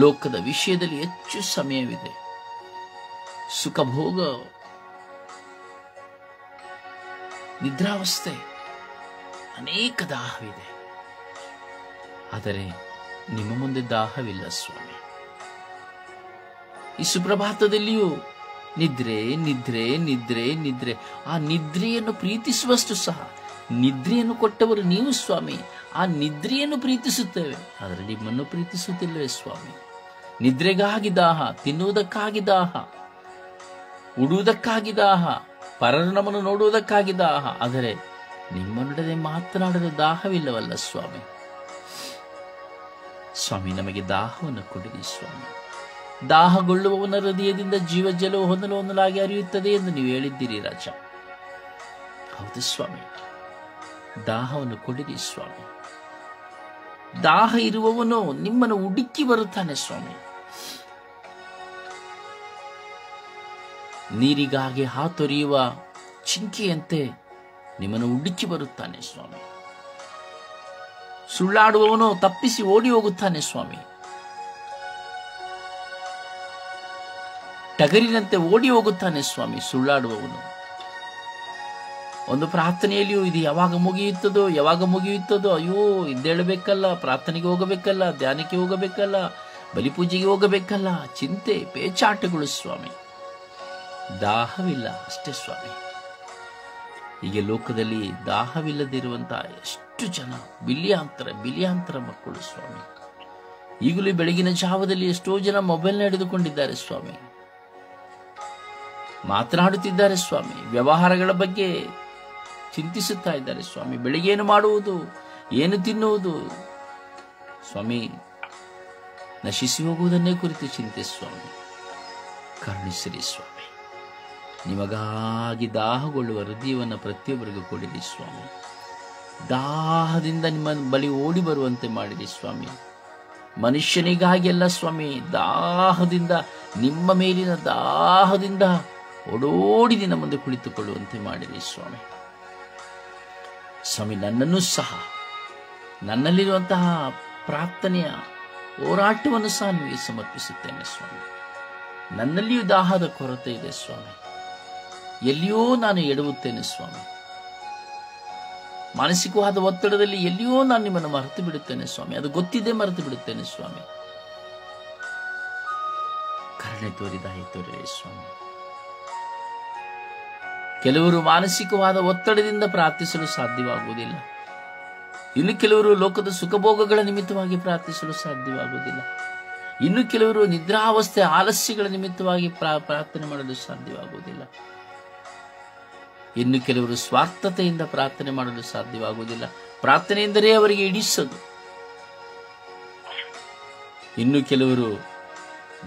ಲೋಕದ ವಿಷಯದಲ್ಲಿ ಹೆಚ್ಚು ಸಮಯವಿದೆ, ಸುಖಭೋಗ, ನಿದ್ರಾವಸ್ಥೆ, ಅನೇಕ ದಾಹವಿದೆ. ಆದರೆ ನಿಮ್ಮ ಮುಂದೆ ದಾಹವಿಲ್ಲ ಸ್ವಾಮಿ. ಈ ಸುಪ್ರಭಾತದಲ್ಲಿಯೂ ನಿದ್ರೆ ನಿದ್ರೆ ನಿದ್ರೆ ನಿದ್ರೆ, ಆ ನಿದ್ರೆಯನ್ನು ಪ್ರೀತಿಸುವಷ್ಟು ಸಹ ನಿದ್ರೆಯನ್ನು ಕೊಟ್ಟವರು ನೀವು ಸ್ವಾಮಿ. ಆ ನಿದ್ರೆಯನ್ನು ಪ್ರೀತಿಸುತ್ತೇವೆ, ಆದರೆ ನಿಮ್ಮನ್ನು ಪ್ರೀತಿಸುತ್ತಿಲ್ಲವೇ ಸ್ವಾಮಿ. ನಿದ್ರೆಗಾಗಿ ದಾಹ, ತಿನ್ನುವುದಕ್ಕಾಗಿ ದಾಹ, ಉಡುವುದಕ್ಕಾಗಿ ದಾಹ, ಪರರ ನಮ್ಮನ್ನು ನೋಡುವುದಕ್ಕಾಗಿ ದಾಹ, ಆದರೆ ನಿಮ್ಮೊಡನೆ ಮಾತನಾಡಲು ದಾಹವಿಲ್ಲವಲ್ಲ ಸ್ವಾಮಿ. ಸ್ವಾಮಿ, ನಮಗೆ ದಾಹವನ್ನು ಕೊಡಿರಿ ಸ್ವಾಮಿ. ದಾಹಗೊಳ್ಳುವವನ ಹೃದಯದಿಂದ ಜೀವ ಜಲವು ಹೊಂದಲು ಹೊಂದಲಾಗಿ ಹರಿಯುತ್ತದೆ ಎಂದು ನೀವು ಹೇಳಿದ್ದೀರಿ ರಾಜ. ಹೌದು ಸ್ವಾಮಿ, ದಾಹವನ್ನು ಕೊಡಿರಿ ಸ್ವಾಮಿ. ದಾಹ ಇರುವವನು ನಿಮ್ಮನ್ನು ಹುಡುಕಿ ಬರುತ್ತಾನೆ ಸ್ವಾಮಿ. ನೀರಿಗಾಗಿ ಹಾತೊರೆಯುವ ಚಿಂಕೆಯಂತೆ ನಿಮ್ಮನ್ನು ಹುಡುಕಿ ಬರುತ್ತಾನೆ ಸ್ವಾಮಿ. ಸುಳ್ಳಾಡುವವನು ತಪ್ಪಿಸಿ ಓಡಿ ಹೋಗುತ್ತಾನೆ ಸ್ವಾಮಿ. ಟಗರಿನಂತೆ ಓಡಿ ಹೋಗುತ್ತಾನೆ ಸ್ವಾಮಿ ಸುಳ್ಳಾಡುವವನು. ಒಂದು ಪ್ರಾರ್ಥನೆಯಲ್ಲಿಯೂ ಇದು ಯಾವಾಗ ಮುಗಿಯುತ್ತದೋ, ಅಯ್ಯೋ ಇದ್ದೇಳಬೇಕಲ್ಲ, ಪ್ರಾರ್ಥನೆಗೆ ಹೋಗಬೇಕಲ್ಲ, ಧ್ಯಾನಕ್ಕೆ ಹೋಗಬೇಕಲ್ಲ, ಬಲಿಪೂಜೆಗೆ ಹೋಗಬೇಕಲ್ಲ, ಚಿಂತೆ ಪೇಚಾಟಗಳು ಸ್ವಾಮಿ. ದಾಹವಿಲ್ಲ ಅಷ್ಟೇ ಸ್ವಾಮಿ. ಹೀಗೆ ಲೋಕದಲ್ಲಿ ದಾಹವಿಲ್ಲದಿರುವಂತಹ ಎಷ್ಟು ಜನ, ಬಿಲಿಯಾಂತರ ಮಕ್ಕಳು ಸ್ವಾಮಿ. ಈಗಲೂ ಬೆಳಗಿನ ಜಾವದಲ್ಲಿ ಎಷ್ಟೋ ಜನ ಮೊಬೈಲ್ನ ಹಿಡಿದುಕೊಂಡಿದ್ದಾರೆ ಸ್ವಾಮಿ, ಮಾತನಾಡುತ್ತಿದ್ದಾರೆ ಸ್ವಾಮಿ, ವ್ಯವಹಾರಗಳ ಬಗ್ಗೆ ಚಿಂತಿಸುತ್ತಾ ಇದ್ದಾರೆ ಸ್ವಾಮಿ. ಬೆಳಿಗ್ಗೇನು ಮಾಡುವುದು, ಏನು ತಿನ್ನುವುದು ಸ್ವಾಮಿ, ನಶಿಸಿ ಹೋಗುವುದನ್ನೇ ಕುರಿತು ಚಿಂತೆ ಸ್ವಾಮಿ. ಕರುಣಿಸಿರಿ ಸ್ವಾಮಿ. ನಿಮಗಾಗಿ ದಾಹಗೊಳ್ಳುವ ಹೃದಯವನ್ನು ಪ್ರತಿಯೊಬ್ಬರಿಗೂ ಕೊಡಿರಿ ಸ್ವಾಮಿ. ದಾಹದಿಂದ ನಿಮ್ಮ ಬಳಿ ಓಡಿ ಬರುವಂತೆ ಮಾಡಿರಿ ಸ್ವಾಮಿ. ಮನುಷ್ಯನಿಗಾಗಿ ಅಲ್ಲ ಸ್ವಾಮಿ, ದಾಹದಿಂದ, ನಿಮ್ಮ ಮೇಲಿನ ದಾಹದಿಂದ ಓಡೋಡಿ ನಿನ್ನ ಮುಂದೆ ಕುಳಿತುಕೊಳ್ಳುವಂತೆ ಮಾಡಿರಿ ಸ್ವಾಮಿ. ಸ್ವಾಮಿ, ನನ್ನನ್ನು ಸಹ, ನನ್ನಲ್ಲಿರುವಂತಹ ಪ್ರಾರ್ಥನೆಯ ಹೋರಾಟವನ್ನು ಸಹ ನಿಮಗೆ ಸಮರ್ಪಿಸುತ್ತೇನೆ ಸ್ವಾಮಿ. ನನ್ನಲ್ಲಿಯೂ ದಾಹದ ಕೊರತೆ ಇದೆ ಸ್ವಾಮಿ. ಎಲ್ಲಿಯೋ ನಾನು ಎಡವುತ್ತೇನೆ ಸ್ವಾಮಿ. ಮಾನಸಿಕವಾದ ಒತ್ತಡದಲ್ಲಿ ಎಲ್ಲಿಯೋ ನಾನು ನಿಮ್ಮನ್ನು ಮರೆತು ಬಿಡುತ್ತೇನೆ ಸ್ವಾಮಿ. ಅದು ಗೊತ್ತಿದೆ, ಮರೆತು ಬಿಡುತ್ತೇನೆ ಸ್ವಾಮಿ. ಕರುಣೆ ತೋರಿ ದಯೆ ತೋರಿರಿ ಸ್ವಾಮಿ. ಕೆಲವರು ಮಾನಸಿಕವಾದ ಒತ್ತಡದಿಂದ ಪ್ರಾರ್ಥಿಸಲು ಸಾಧ್ಯವಾಗುವುದಿಲ್ಲ. ಇನ್ನು ಕೆಲವರು ಲೋಕದ ಸುಖಭೋಗಗಳ ನಿಮಿತ್ತವಾಗಿ ಪ್ರಾರ್ಥಿಸಲು ಸಾಧ್ಯವಾಗುವುದಿಲ್ಲ. ಇನ್ನು ಕೆಲವರು ನಿದ್ರಾವಸ್ಥೆ, ಆಲಸ್ಯಗಳ ನಿಮಿತ್ತವಾಗಿ ಪ್ರಾರ್ಥನೆ ಮಾಡಲು ಸಾಧ್ಯವಾಗುವುದಿಲ್ಲ. ಇನ್ನು ಕೆಲವರು ಸ್ವಾರ್ಥತೆಯಿಂದ ಪ್ರಾರ್ಥನೆ ಮಾಡಲು ಸಾಧ್ಯವಾಗುವುದಿಲ್ಲ. ಪ್ರಾರ್ಥನೆ ಎಂದರೆ ಅವರಿಗೆ ಇಡಿಸೋದು. ಇನ್ನು ಕೆಲವರು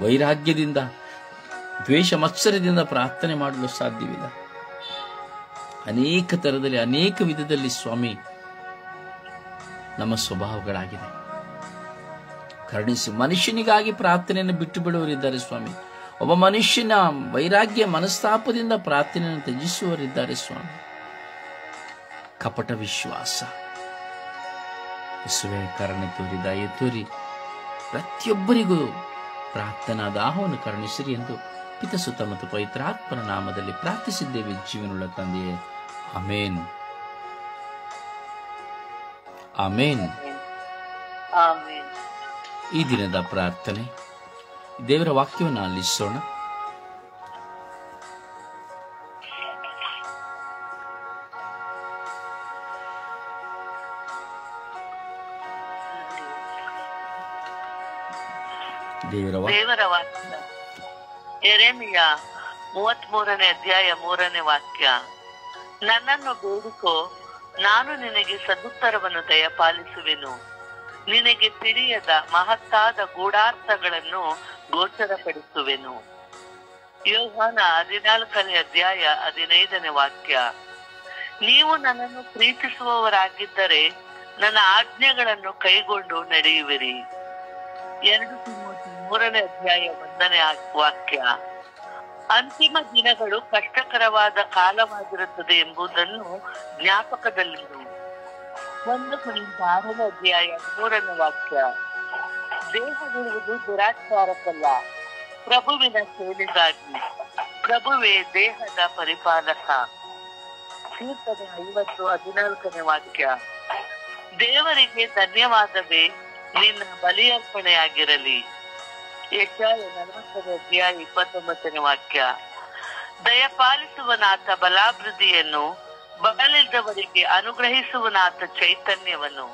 ವೈರಾಗ್ಯದಿಂದ, ದ್ವೇಷ ಮತ್ಸರದಿಂದ ಪ್ರಾರ್ಥನೆ ಮಾಡಲು ಸಾಧ್ಯವಿಲ್ಲ. ಅನೇಕ ತರದಲ್ಲಿ, ಅನೇಕ ವಿಧದಲ್ಲಿ ಸ್ವಾಮಿ ನಮ್ಮ ಸ್ವಭಾವಗಳಾಗಿದೆ. ಕರುಣಿಸಿ. ಮನುಷ್ಯನಿಗಾಗಿ ಪ್ರಾರ್ಥನೆಯನ್ನು ಬಿಟ್ಟು ಬಿಡುವವರಿದ್ದಾರೆ ಸ್ವಾಮಿ. ಒಬ್ಬ ಮನುಷ್ಯನ ವೈರಾಗ್ಯ ಮನಸ್ತಾಪದಿಂದ ಪ್ರಾರ್ಥನೆಯನ್ನು ತ್ಯಜಿಸುವವರಿದ್ದಾರೆ ಸ್ವಾಮಿ. ಕಪಟ ವಿಶ್ವಾಸ, ಯೇಸುವೇ ಕರುಣೆ ತೋರಿ, ದಯೆ ತೋರಿ ಪ್ರತಿಯೊಬ್ಬರಿಗೂ ಪ್ರಾರ್ಥನಾ ದಾಹವನ್ನು ಕರುಣಿಸಿರಿ ಎಂದು ಪಿತಸುತ್ತ ಮತ್ತು ಪವಿತ್ರಾತ್ಮನ ನಾಮದಲ್ಲಿ ಪ್ರಾರ್ಥಿಸಿದ್ದೇವೆ ಜೀವನುಳ್ಳ ತಂದೆಯೇ, ಆಮೇನ್, ಆಮೇನ್. ಆಮೆನ್. ಈ ದಿನದ ಪ್ರಾರ್ಥನೆ, ದೇವರ ವಾಕ್ಯವನ್ನು ಆಲಿಸೋಣ. ದೇವರ ವಾಕ್ಯ ಯೆರೆಮೀಯ 33ನೇ ಅಧ್ಯಾಯ 3ನೇ ವಾಕ್ಯ. ನನ್ನನ್ನು ಬೇಡಿಕೋ, ನಾನು ನಿನಗೆ ಸದುತ್ತರವನ್ನು ದಯಪಾಲಿಸುವೆನು, ನಿನಗೆ ತಿಳಿಯದ ಮಹತ್ತಾದ ಗೂಢಾರ್ಥಗಳನ್ನು ಗೋಚರಪಡಿಸುವೆನು. ಯೋಹಾನ 14ನೇ ಅಧ್ಯಾಯ 15ನೇ ವಾಕ್ಯ. ನೀವು ನನ್ನನ್ನು ಪ್ರೀತಿಸುವವರಾಗಿದ್ದರೆ ನನ್ನ ಆಜ್ಞೆಗಳನ್ನು ಕೈಗೊಂಡು ನಡೆಯುವಿರಿ. 2 ತಿಮೋಥೆ 3ನೇ ಅಧ್ಯಾಯ 1ನೇ ವಾಕ್ಯ. ಅಂತಿಮ ದಿನಗಳು ಕಷ್ಟಕರವಾದ ಕಾಲವಾಗಿರುತ್ತದೆ ಎಂಬುದನ್ನು ಜ್ಞಾಪಕದಲ್ಲಿಡು. 1 ಕೊರಿಂಥ 6ನೇ ಅಧ್ಯಾಯ 3ನೇ ವಾಕ್ಯ. ದೇಹವಿರುವುದು ದುರಾಚಾರಕ್ಕಲ್ಲ, ಪ್ರಭುವಿನ ಸೇವೆಗಾಗಿ. ಪ್ರಭುವೇ ದೇಹದ ಪರಿಪಾಲಕ. ಕೀರ್ತನೆ 50:14ನೇ ವಾಕ್ಯ. ದೇವರಿಗೆ ಧನ್ಯವಾದವೇ ನಿನ್ನ ಬಲಿಯರ್ಪಣೆಯಾಗಿರಲಿ. ಯೆಶಾಯ 40ನೇ ಅಧ್ಯಾಯ 29ನೇ ವಾಕ್ಯ. ದಯಪಾಲಿಸುವನಾಥ ಬಲಾಭಿವೃದ್ಧಿಯನ್ನು, ಬರಲಿದ್ದವರಿಗೆ ಅನುಗ್ರಹಿಸುವನಾಥ ಚೈತನ್ಯವನ್ನು.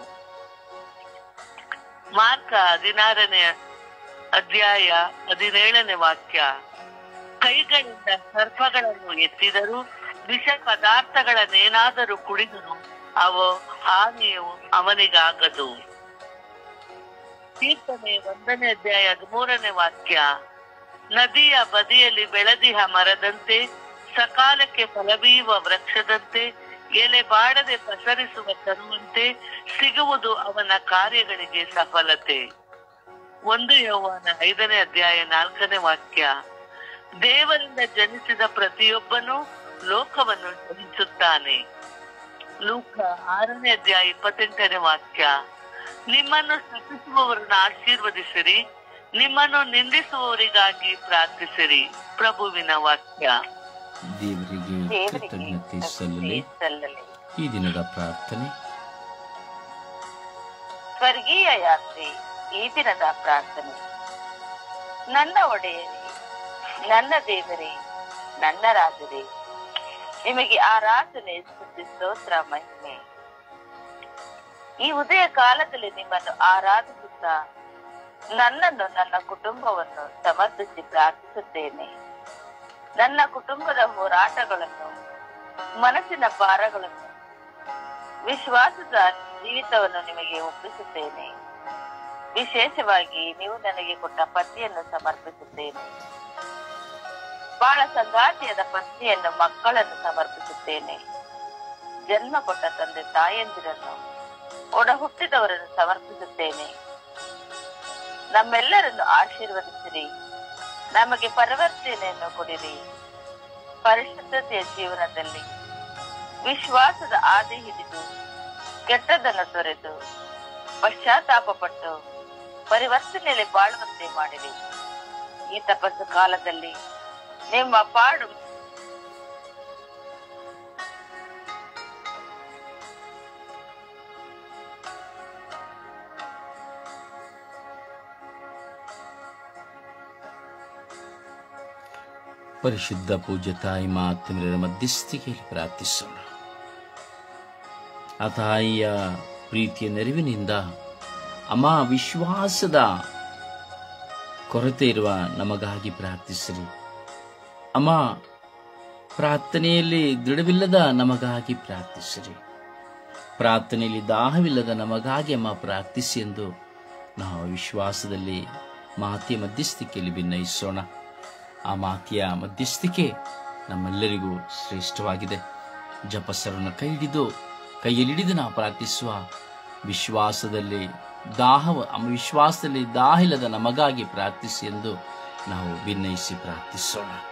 ಮಾರ್ಕ 16ನೇ ಅಧ್ಯಾಯ 17ನೇ ವಾಕ್ಯ. ಕೈಗಳಿಂದ ಸರ್ಪಗಳನ್ನು ಎತ್ತಿದರೂ, ವಿಷ ಪದಾರ್ಥಗಳನ್ನೇನಾದರೂ ಕುಡಿದರೂ ಅವು ಹಾನಿಯು ಅವನಿಗಾಗದು. ಕೀರ್ತನೆ 1ನೇ ಅಧ್ಯಾಯ 13ನೇ ವಾಕ್ಯ. ನದಿಯ ಬದಿಯಲ್ಲಿ ಬೆಳೆದಿಹ ಮರದಂತೆ, ಸಕಾಲಕ್ಕೆ ಫಲವೀಯುವ ವೃಕ್ಷದಂತೆ, ಎಲೆ ಬಾಡದೆ ಪಸರಿಸುವ ತರುವಂತೆ ಸಿಗುವುದು ಅವನ ಕಾರ್ಯಗಳಿಗೆ ಸಫಲತೆ. 1 ಯೋಹಾನ 5ನೇ ಅಧ್ಯಾಯ 4ನೇ ವಾಕ್ಯ. ದೇವರಿಂದ ಜನಿಸಿದ ಪ್ರತಿಯೊಬ್ಬನೂ ಲೋಕವನ್ನು ಜಯಿಸುತ್ತಾನೆ. ಲೂಕ 6ನೇ ಅಧ್ಯಾಯ 28ನೇ ವಾಕ್ಯ. ನಿಮ್ಮನ್ನು ಸ್ತುತಿಸುವವರನ್ನು ಆಶೀರ್ವದಿಸಿರಿ, ನಿಮ್ಮನ್ನು ನಿಂದಿಸುವವರಿಗಾಗಿ ಪ್ರಾರ್ಥಿಸಿರಿ. ಪ್ರಭುವಿನ ವಾಕ್ಯ. ದೇವರಿಗೆ ಕೃತಜ್ಞತೆ ಸಲ್ಲಲಿ. ಈ ದಿನದ ಪ್ರಾರ್ಥನೆ, ಸ್ವರ್ಗೀಯ ಯಾತ್ರೆ. ಈ ದಿನದ ಪ್ರಾರ್ಥನೆ. ನನ್ನ ಒಡೆಯರೇ, ನನ್ನ ದೇವರೇ, ನನ್ನ ರಾಜರೇ, ನಿಮಗೆ ಆರಾಧನೆ, ಸ್ತುತಿ, ಸ್ತೋತ್ರ, ಮಹಿಮೆ. ಈ ಉದಯ ಕಾಲದಲ್ಲಿ ನಿಮ್ಮನ್ನು ಆರಾಧಿಸುತ್ತಾ ನನ್ನನ್ನು, ನನ್ನ ಕುಟುಂಬವನ್ನು ಸಮರ್ಪಿಸಿ ಪ್ರಾರ್ಥಿಸುತ್ತೇನೆ. ನನ್ನ ಕುಟುಂಬದ ಹೋರಾಟಗಳನ್ನು, ಮನಸ್ಸಿನ ಭಾರಗಳನ್ನು, ವಿಶ್ವಾಸದ ಜೀವಿತವನ್ನು ನಿಮಗೆ ಒಪ್ಪಿಸುತ್ತೇನೆ. ವಿಶೇಷವಾಗಿ ನೀವು ನನಗೆ ಕೊಟ್ಟ ಪತ್ನಿಯನ್ನು ಸಮರ್ಪಿಸುತ್ತೇನೆ. ಬಹಳ ಸಂಗಾತಿಯಾದ ಪತ್ನಿಯನ್ನು, ಮಕ್ಕಳನ್ನು ಸಮರ್ಪಿಸುತ್ತೇನೆ. ಜನ್ಮ ಕೊಟ್ಟ ತಂದೆ ತಾಯಂದಿರನ್ನು, ಒಡ ಹುಟ್ಟಿದವರನ್ನು ಸಮರ್ಪಿಸುತ್ತೇನೆ. ನಮ್ಮೆಲ್ಲರನ್ನು ಆಶೀರ್ವದಿಸಿರಿ. ನಮಗೆ ಪರಿವರ್ತನೆಯನ್ನು ಕೊಡಿರಿ. ಪರಿಶುದ್ಧತೆಯ ಜೀವನದಲ್ಲಿ ವಿಶ್ವಾಸದ ಹಾದಿ ಹಿಡಿದು ಕೆಟ್ಟದನ್ನು ತೊರೆದು ಪಶ್ಚಾತ್ತಾಪ ಪಟ್ಟು ಪರಿವರ್ತನೆಯಲ್ಲಿ ಬಾಳುವಂತೆ ಮಾಡಿರಿ. ಈ ತಪಸ್ಸು ಕಾಲದಲ್ಲಿ ನಿಮ್ಮ ಪಾಡು ಪರಿಶುದ್ಧ ಪೂಜ್ಯ ತಾಯಿ ಮಾತೆಯರ ಮಧ್ಯಸ್ಥಿಕೆಯಲ್ಲಿ ಪ್ರಾರ್ಥಿಸೋಣ. ಆ ತಾಯಿಯ ಪ್ರೀತಿಯ ನೆರವಿನಿಂದ ಅಮ್ಮ, ವಿಶ್ವಾಸದ ಕೊರತೆ ಇರುವ ನಮಗಾಗಿ ಪ್ರಾರ್ಥಿಸಿರಿ. ಅಮ್ಮ, ಪ್ರಾರ್ಥನೆಯಲ್ಲಿ ದೃಢವಿಲ್ಲದ ನಮಗಾಗಿ ಪ್ರಾರ್ಥಿಸಿರಿ. ಪ್ರಾರ್ಥನೆಯಲ್ಲಿ ದಾಹವಿಲ್ಲದ ನಮಗಾಗಿ ಅಮ್ಮ ಪ್ರಾರ್ಥಿಸಿ ಎಂದು ನಾವು ವಿಶ್ವಾಸದಲ್ಲಿ ಮಾತೆಯ ಮಧ್ಯಸ್ಥಿಕೆಯಲ್ಲಿ ಭಿನ್ನಯಿಸೋಣ. ಆ ಮಾತೆಯ ಮಧ್ಯಸ್ಥಿಕೆ ನಮ್ಮೆಲ್ಲರಿಗೂ ಶ್ರೇಷ್ಠವಾಗಿದೆ. ಜಪಸರನ್ನು ಕೈಯಲ್ಲಿಡಿದು ನಾವು ಪ್ರಾರ್ಥಿಸುವ ವಿಶ್ವಾಸದಲ್ಲಿ ದಾಹಿಲ್ಲದ ನಮಗಾಗಿ ಪ್ರಾರ್ಥಿಸಿ ಎಂದು ನಾವು ವಿನಯಿಸಿ ಪ್ರಾರ್ಥಿಸೋಣ.